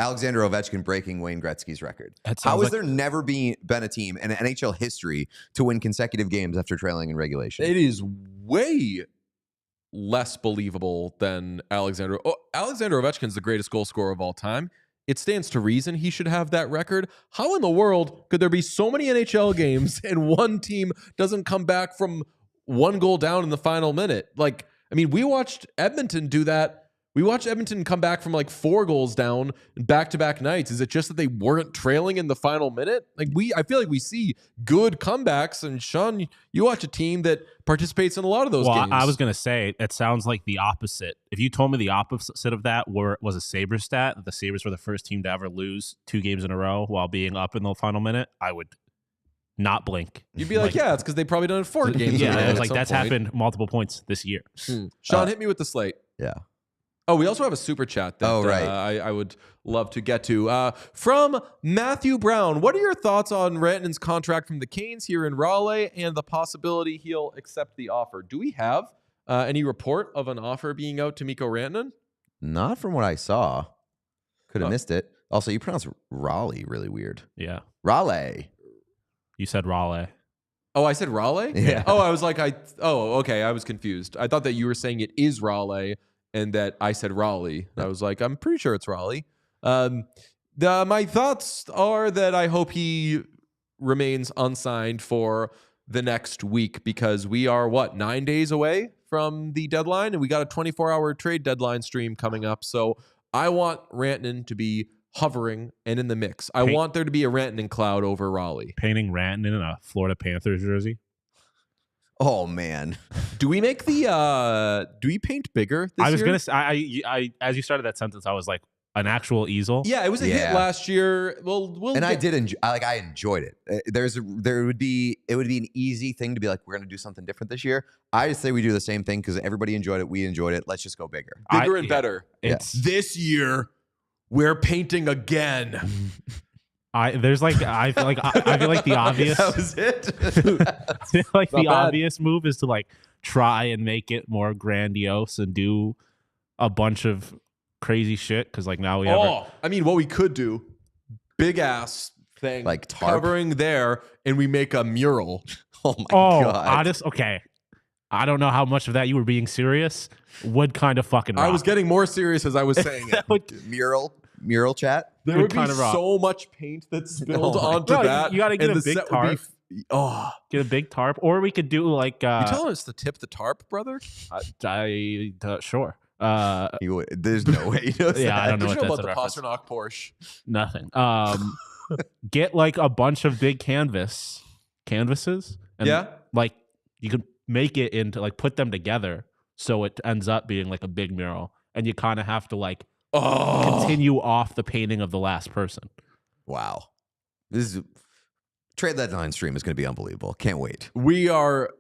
Alexander Ovechkin breaking Wayne Gretzky's record. How has there never been a team in NHL history to win consecutive games after trailing in regulation? It is way less believable than Alexander. Oh, Alexander Ovechkin's the greatest goal scorer of all time. It stands to reason he should have that record. How in the world could there be so many NHL games and one team doesn't come back from one goal down in the final minute? Like, I mean, we watched Edmonton do that. We watched Edmonton come back from like 4 goals down in back-to-back nights. Is it just that they weren't trailing in the final minute? Like I feel like we see good comebacks. And Sean, you watch a team that participates in a lot of those games. I was going to say, it sounds like the opposite. If you told me the opposite of that was a Sabres stat, that the Sabres were the first team to ever lose 2 games in a row while being up in the final minute, I would not blink. You'd be like, yeah, it's because they probably done 4 games in a row. Yeah, it was at like some that's point. happened multiple points this year. Sean, hit me with the slate. Yeah. Oh, we also have a super chat that I would love to get to. From Matthew Brown, what are your thoughts on Rantanen's contract from the Canes here in Raleigh and the possibility he'll accept the offer? Do we have any report of an offer being out to Mikko Rantanen? Not from what I saw. Could have missed it. Also, you pronounce Raleigh really weird. Yeah. Raleigh. You said Raleigh. Oh, I said Raleigh? Yeah. Oh, I was like, okay. I was confused. I thought that you were saying it is Raleigh and that I said Raleigh. I was like, I'm pretty sure it's Raleigh. My thoughts are that I hope he remains unsigned for the next week because we are, 9 days away from the deadline, and we got a 24-hour trade deadline stream coming up. So I want Rantanen to be hovering and in the mix. I want there to be a Rantanen cloud over Raleigh. Painting Rantanen in a Florida Panthers jersey. Oh man, do we make the? Do we paint bigger? This I was year? gonna say, I as you started that sentence, I was like, an actual easel. Yeah, it was a hit last year. I did enjoy. I enjoyed it. It would be an easy thing to be like, we're gonna do something different this year. I just say we do the same thing because everybody enjoyed it. We enjoyed it. Let's just go bigger, and better. This year. We're painting again. I feel like the obvious. That was it. I feel like the obvious move is to like try and make it more grandiose and do a bunch of crazy shit because like now we have. I mean, what we could do, big ass thing like tarp. Covering there, and we make a mural. Oh my god! Okay. I don't know how much of that you were being serious. Would kind of fucking rock. I was getting more serious as I was saying it. Mural chat. There would be so much paint that spilled onto that. You got to get a big tarp. Get a big tarp, or we could do like. You telling us to tip the tarp, brother? Sure. There's no way. Yeah, I don't know what about that's the Pasternak Porsche. Nothing. Get like a bunch of big canvases, and like you could make it into like put them together so it ends up being like a big mural, and you kind of have to like continue off the painting of the last person. Wow, this is trade deadline stream is going to be unbelievable. Can't wait.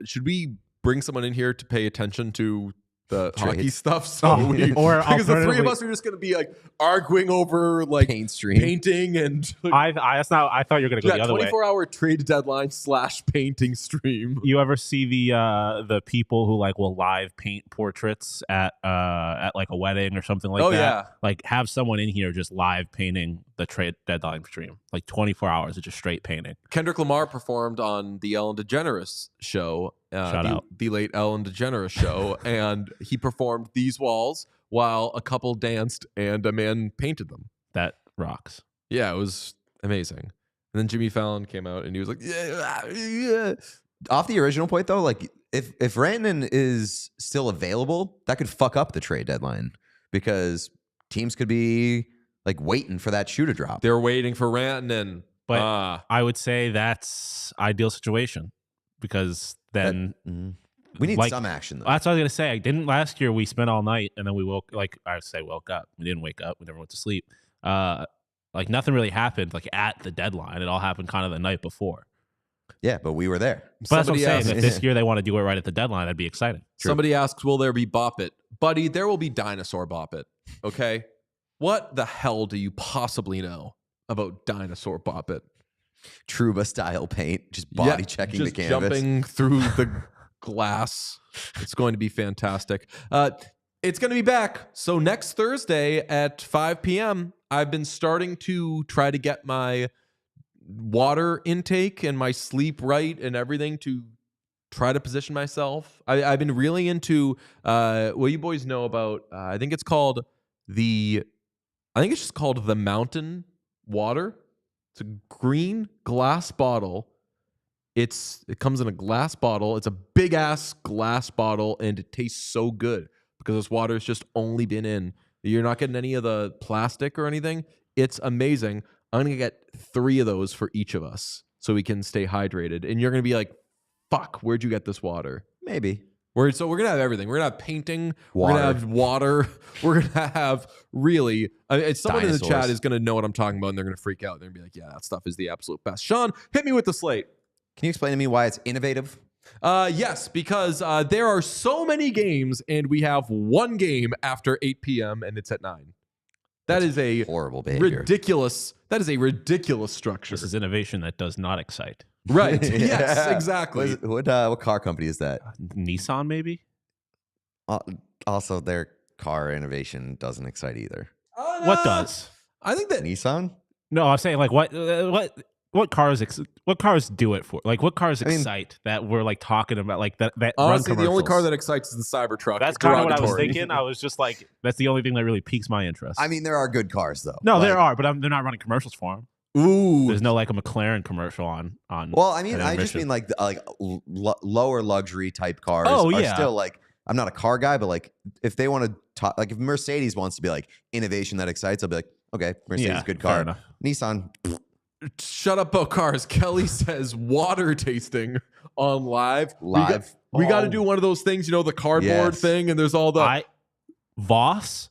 Should we bring someone in here to pay attention to the hockey stuff? Because the three of us are just going to be like arguing over like painting and. I thought you were going to go the other way. 24-hour trade deadline / painting stream. You ever see the people who like will live paint portraits at like a wedding or something like that? Yeah. Like have someone in here just live painting the trade deadline stream. Like 24 hours of just straight painting. Kendrick Lamar performed on the Ellen DeGeneres show. Shout out. The late Ellen DeGeneres show. And he performed these walls while a couple danced and a man painted them. That rocks. Yeah, it was amazing. And then Jimmy Fallon came out and he was like, yeah. Off the original point though, like if Rantanen is still available, that could fuck up the trade deadline because teams could be like waiting for that shoe to drop. They're waiting for Rantanen. But I would say that's ideal situation because then we need some action though. That's what I was gonna say. I didn't last year. We spent all night and then we woke up. We didn't wake up. We never went to sleep. Like nothing really happened like at the deadline. It all happened kind of the night before. Yeah, but we were there. But that's what I'm saying. If this year they want to do it right at the deadline, that'd be exciting. Somebody asks, will there be Bop It? Buddy, there will be Dinosaur Bop It. Okay? What the hell do you possibly know about Dinosaur Bop It? Trouba style paint, just body checking the canvas. Jumping through the glass. It's going to be fantastic. It's going to be back. So next Thursday at 5 p.m., I've been starting to try to get my water intake and my sleep right and everything to try to position myself. I've been really into what you boys know about, I think it's just called the Mountain Water. It's a green glass bottle. It comes in a glass bottle. It's a big ass glass bottle and it tastes so good because this water has just only been in. You're not getting any of the plastic or anything. It's amazing. I'm going to get 3 of those for each of us so we can stay hydrated. And you're going to be like, fuck, where'd you get this water? Maybe. So we're going to have everything. We're going to have painting. We're going to have water. We're going to have really... someone in the chat is going to know what I'm talking about and they're going to freak out. They're going to be like, yeah, that stuff is the absolute best. Sean, hit me with the slate. Can you explain to me why it's innovative? Yes, because there are so many games and we have one game after 8 p.m. and it's at 9. That is a horrible behavior. That is a ridiculous structure. This is innovation that does not excite. Right. Yes, exactly. What car company is that? Nissan, maybe? Also, their car innovation doesn't excite either. What does? I think that Nissan? No, I'm saying like what cars do it for? Like what cars excite that we're like talking about like that honestly, run the only car that excites is the Cybertruck. That's kind of what I was thinking. I was just like, that's the only thing that really piques my interest. I mean, there are good cars though. No, there are, but they're not running commercials for them. Ooh, there's no like a McLaren commercial on. Well, I mean, I just mean like lower luxury type cars. Oh, are yeah. Still like, I'm not a car guy, but like if they want to talk, like if Mercedes wants to be like innovation that excites, I'll be like, okay, Mercedes, good car. Nissan. Shut up about cars. Kelly says water tasting on live. We got to do one of those things, the cardboard thing, and there's all the Voss.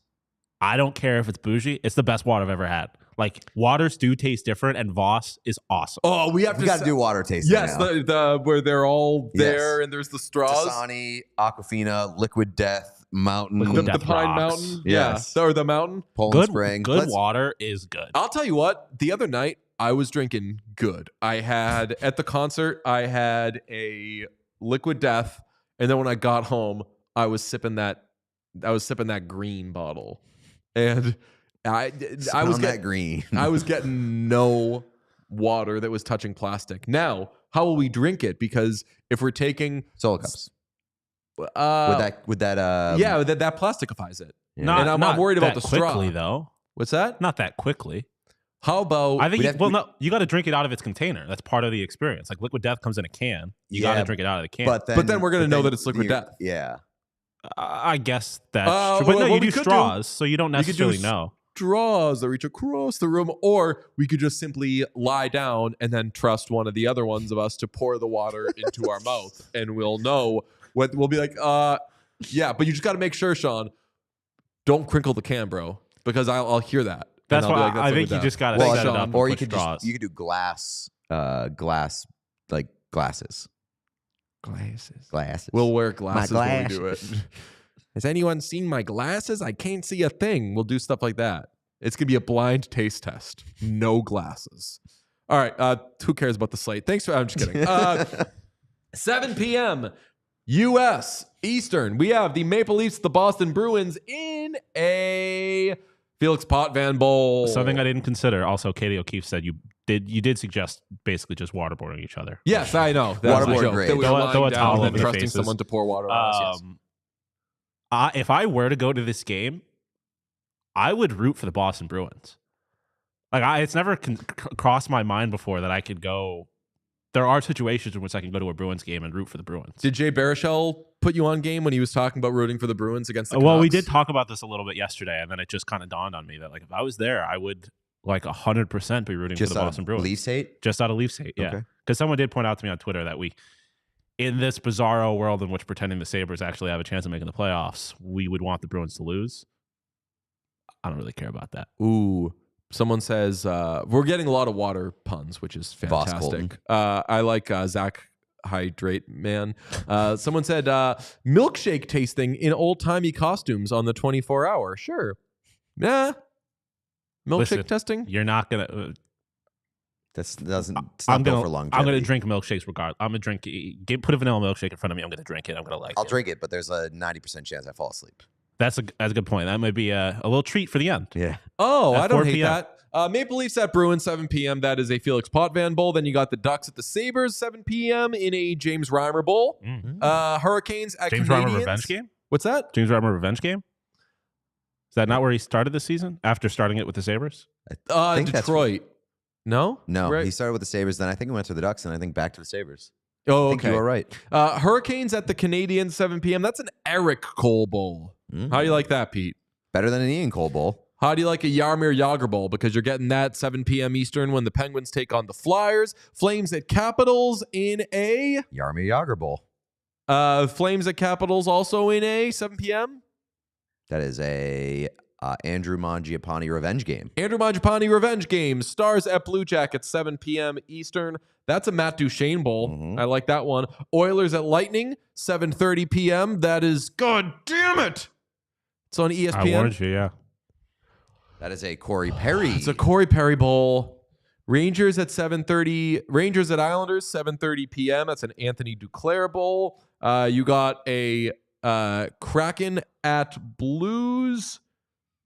I don't care if it's bougie. It's the best water I've ever had. Like waters do taste different, and Voss is awesome. Oh, we got to do water tasting. Yes, the where they're all there, and there's the straws. Dasani, Aquafina, Liquid Death, Mountain, the Pine Mountain. Yes. Yeah, or the Mountain. Poland Spring. Good water is good. I'll tell you what. The other night, I was drinking good. I had at the concert, I had a Liquid Death, and then when I got home, I was sipping that green bottle, and I was getting green. I was getting no water that was touching plastic. Now, how will we drink it? Because if we're taking solo cups, Would that yeah, that plasticifies it. Not, and I'm not worried about that the straw. quickly, though. What's that? Not that quickly. How about? I think you got to drink it out of its container. That's part of the experience. Like Liquid Death comes in a can. You got to drink it out of the can. But then we're gonna know that it's Liquid Death. Yeah. I guess that's true. But no, you do straws, so you don't necessarily know. Straws that reach across the room, or we could just simply lie down and then trust one of the other ones of us to pour the water into our mouth, and we'll know what we'll be like. Yeah, but you just got to make sure, Sean, don't crinkle the can, bro, because I'll hear that. That's why I think you just got to set it up. Or you could do glass, like glasses. Glasses. We'll wear glasses when we do it. glasses. Has anyone seen my glasses? I can't see a thing. We'll do stuff like that. It's gonna be a blind taste test. No glasses. All right. Who cares about the slate? Thanks for. I'm just kidding. 7 p.m. U.S. Eastern. We have the Maple Leafs, the Boston Bruins in a Felix Potvin Bowl. Something I didn't consider. Also, Katie O'Keefe said you did suggest basically just waterboarding each other. Yes, I know. Waterboard grade. That we were Throw a lying towel down over and their trusting faces. someone to pour water on us. Yes. If I were to go to this game, I would root for the Boston Bruins. Like it's never crossed my mind before that I could go. There are situations in which I can go to a Bruins game and root for the Bruins. Did Jay Baruchel put you on game when he was talking about rooting for the Bruins against the Canucks? Well, we did talk about this a little bit yesterday, and then it just kind of dawned on me that like if I was there, I would like 100% be rooting for the Boston Bruins. Leafs hate? Just out of Leafs hate, yeah. Because someone did point out to me on Twitter that in this bizarro world in which pretending the Sabres actually have a chance of making the playoffs, we would want the Bruins to lose. I don't really care about that. Ooh. Someone says, we're getting a lot of water puns, which is fantastic. I like Zach Hydrate Man. Someone said, milkshake tasting in old-timey costumes on the 24-hour. Sure. Milkshake Listen, testing? You're not going to... It's not built for longevity. I'm going to drink milkshakes regardless. I'm going to drink... Put a vanilla milkshake in front of me. I'm going to drink it. I'm going to like it. I'll drink it, but there's a 90% chance I fall asleep. That's a good point. That might be a little treat for the end. Yeah. Oh, At I don't 4 hate p.m. that. Maple Leafs at Bruins, 7 p.m. That is a Felix Potvin Bowl. Then you got the Ducks at the Sabres, 7 p.m. in a James Reimer Bowl. Mm-hmm. Hurricanes at James Canadiens. Reimer revenge game? What's that? James Reimer revenge game? Is that not where he started this season? After starting it with the Sabres? I think Detroit. No? No, Right. he started with the Sabres, then I think he went to the Ducks, and I think back to the Sabres. Oh, I think okay. you were right. Hurricanes at the Canadiens, 7 p.m. That's an Eric Cole Bowl. Mm-hmm. How do you like that, Pete? Better than an Ian Cole Bowl. How do you like a Jaromir Jagr Bowl? Because you're getting that 7 p.m. Eastern when the Penguins take on the Flyers. Flames at Capitals in a... Jaromir Jagr Bowl. Flames at Capitals also in a 7 p.m. That is a Andrew Mangiapane revenge game. Andrew Mangiapane revenge game. Stars at Blue Jackets, 7 p.m. Eastern. That's a Matt Duchene Bowl. Mm-hmm. I like that one. Oilers at Lightning, 7:30 p.m. That is... God damn it! It's on ESPN. I warned you, yeah. That is a Corey Perry. It's a Corey Perry Bowl. Rangers at 7:30. Rangers at Islanders, 7:30 p.m. That's an Anthony Duclair Bowl. You got a Kraken at Blues.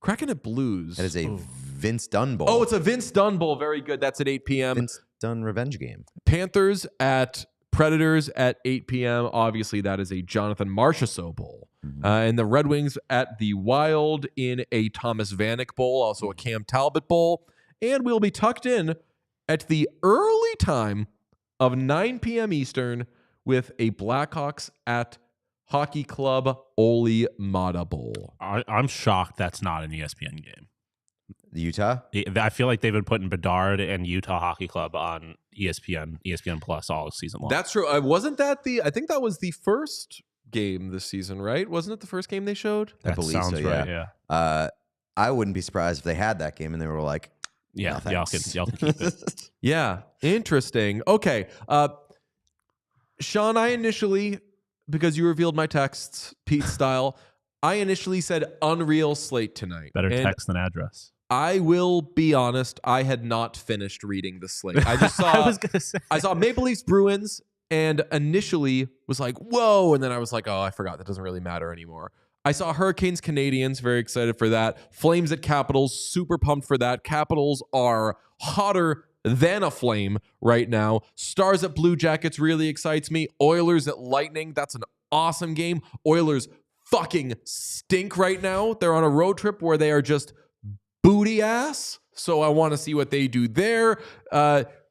Kraken at Blues. That is a Vince Dunn Bowl. Oh, it's a Vince Dunn Bowl. Very good. That's at 8 p.m. Vince Dunn revenge game. Panthers at Predators at 8 p.m. Obviously, that is a Jonathan Marchessault Bowl. Mm-hmm. And the Red Wings at the Wild in a Thomas Vanek Bowl, also a Cam Talbot Bowl. And we'll be tucked in at the early time of 9 p.m. Eastern with a Blackhawks at Hockey Club Ole Mata Bowl. I'm shocked that's not an ESPN game. Utah? I feel like they've been putting Bedard and Utah Hockey Club on ESPN Plus all season long. That's true. Wasn't that I think that was the first game this season, right? Wasn't it the first game they showed? I believe sounds so, right, yeah. I wouldn't be surprised if they had that game and they were like, yeah, no, y'all can keep it. Yeah, interesting. Okay. Sean, I initially, because you revealed my texts, Pete style, I initially said unreal slate tonight. Better And text than address. I will be honest, I had not finished reading the slate. I just saw I was gonna say. I saw Maple Leafs Bruins and initially was like, whoa. And then I was like, oh, I forgot. That doesn't really matter anymore. I saw Hurricanes Canadiens, very excited for that. Flames at Capitals, super pumped for that. Capitals are hotter than a flame right now. Stars at Blue Jackets really excites me. Oilers at Lightning, that's an awesome game. Oilers fucking stink right now. They're on a road trip where they are just booty ass. So I want to see what they do there.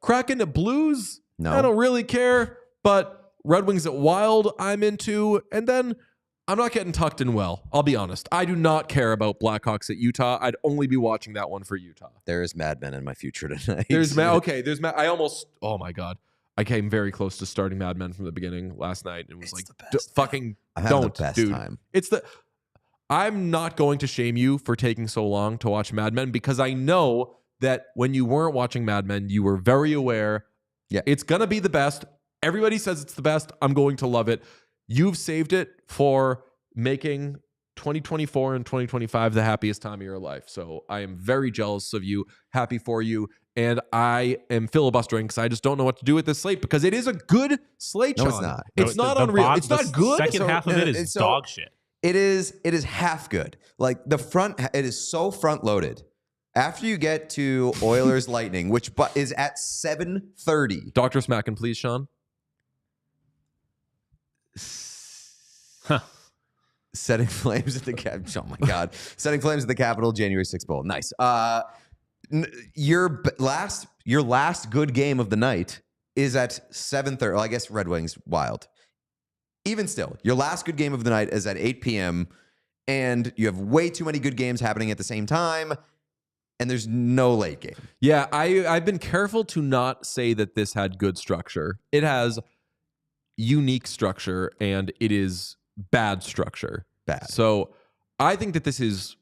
Kraken at Blues, no. I don't really care. But Red Wings at Wild, I'm into. And then I'm not getting tucked in well. I'll be honest. I do not care about Blackhawks at Utah. I'd only be watching that one for Utah. There is Mad Men in my future tonight. There's I almost, oh my God. I came very close to starting Mad Men from the beginning last night. And was fucking don't, the best dude. Time. I'm not going to shame you for taking so long to watch Mad Men because I know that when you weren't watching Mad Men, you were very aware. Yeah, it's going to be the best. Everybody says it's the best. I'm going to love it. You've saved it for making 2024 and 2025 the happiest time of your life. So I am very jealous of you, happy for you. And I am filibustering because I just don't know what to do with this slate because it is a good slate, Sean. No, it's not. It's not unreal. It's not good. The second half of it is dog shit. It is half good. Like the front, it is so front loaded. After you get to Oilers Lightning, which is at 7:30. Dr. Smackin, please, Sean. Setting flames at the oh my God. Setting flames at the Capitol, January 6th Bowl. Nice. Your last good game of the night is at 7:30. Well, I guess Red Wings Wild. Even still, your last good game of the night is at 8 p.m. and you have way too many good games happening at the same time, and there's no late game. Yeah, I've been careful to not say that this had good structure. It has unique structure, and it is bad structure. Bad. So I think that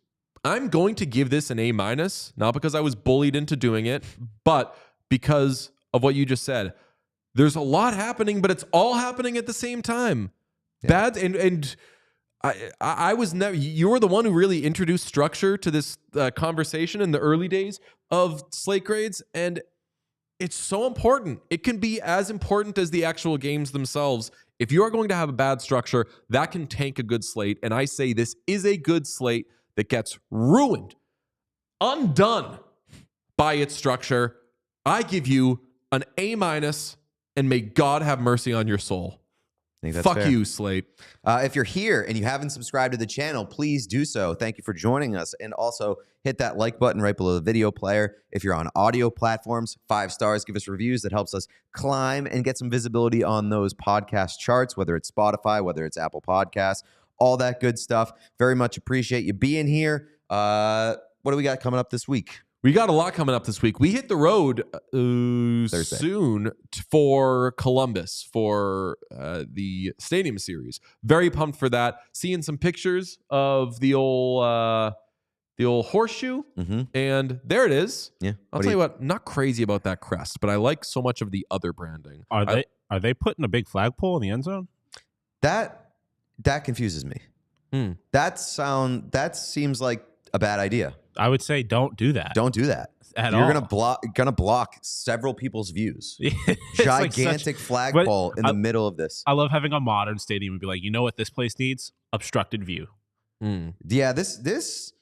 I'm going to give this an A-, not because I was bullied into doing it, but because of what you just said. There's a lot happening, but it's all happening at the same time. Yeah. Bad and I was never. You were the one who really introduced structure to this conversation in the early days of slate grades, and it's so important. It can be as important as the actual games themselves. If you are going to have a bad structure, that can tank a good slate. And I say this is a good slate that gets ruined, undone by its structure. I give you an A-. And may God have mercy on your soul. I think that's Fuck fair. you, Slate. If you're here and you haven't subscribed to the channel, please do so. Thank you for joining us. And also hit that like button right below the video player. If you're on audio platforms, 5 stars, give us reviews. That helps us climb and get some visibility on those podcast charts, whether it's Spotify, whether it's Apple Podcasts, all that good stuff. Very much appreciate you being here. What do we got coming up this week? We got a lot coming up this week. We hit the road soon for Columbus for the Stadium Series. Very pumped for that. Seeing some pictures of the old horseshoe, and there it is. Yeah, I'll tell you what. Not crazy about that crest, but I like so much of the other branding. Are they putting a big flagpole in the end zone? That confuses me. That seems like a bad idea. I would say don't do that. Don't do that. You're gonna block several people's views. Gigantic flagpole in the middle of this. I love having a modern stadium and be like, you know what this place needs? Obstructed view. Yeah, this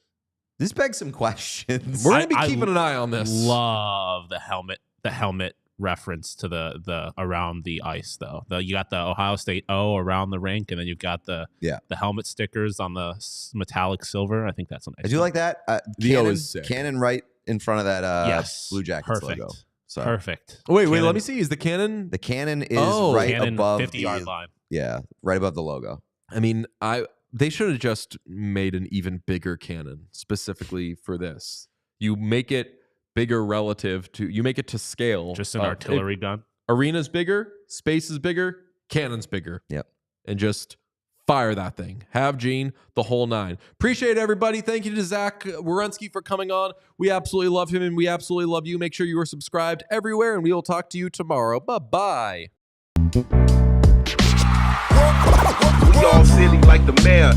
begs some questions. We're gonna be keeping an eye on this. Love the helmet reference to the around the ice though. You got the Ohio State O around the rink, and then you've got the helmet stickers on the metallic silver. I think that's a nice. I do like that. The O is sick. Cannon right in front of that Blue Jackets logo. So. Perfect. Wait, let me see. Is the cannon? The cannon is right above 50-yard line. Yeah, right above the logo. I mean, they should have just made an even bigger cannon specifically for this. You make it bigger relative to, you make it to scale. Just an artillery gun. Arena's bigger, space is bigger, cannon's bigger. Yep. And just fire that thing. Have Gene, the whole 9. Appreciate it, everybody. Thank you to Zach Werenski for coming on. We absolutely love him, and we absolutely love you. Make sure you are subscribed everywhere, and we will talk to you tomorrow. Bye-bye. Dog city like the mayor.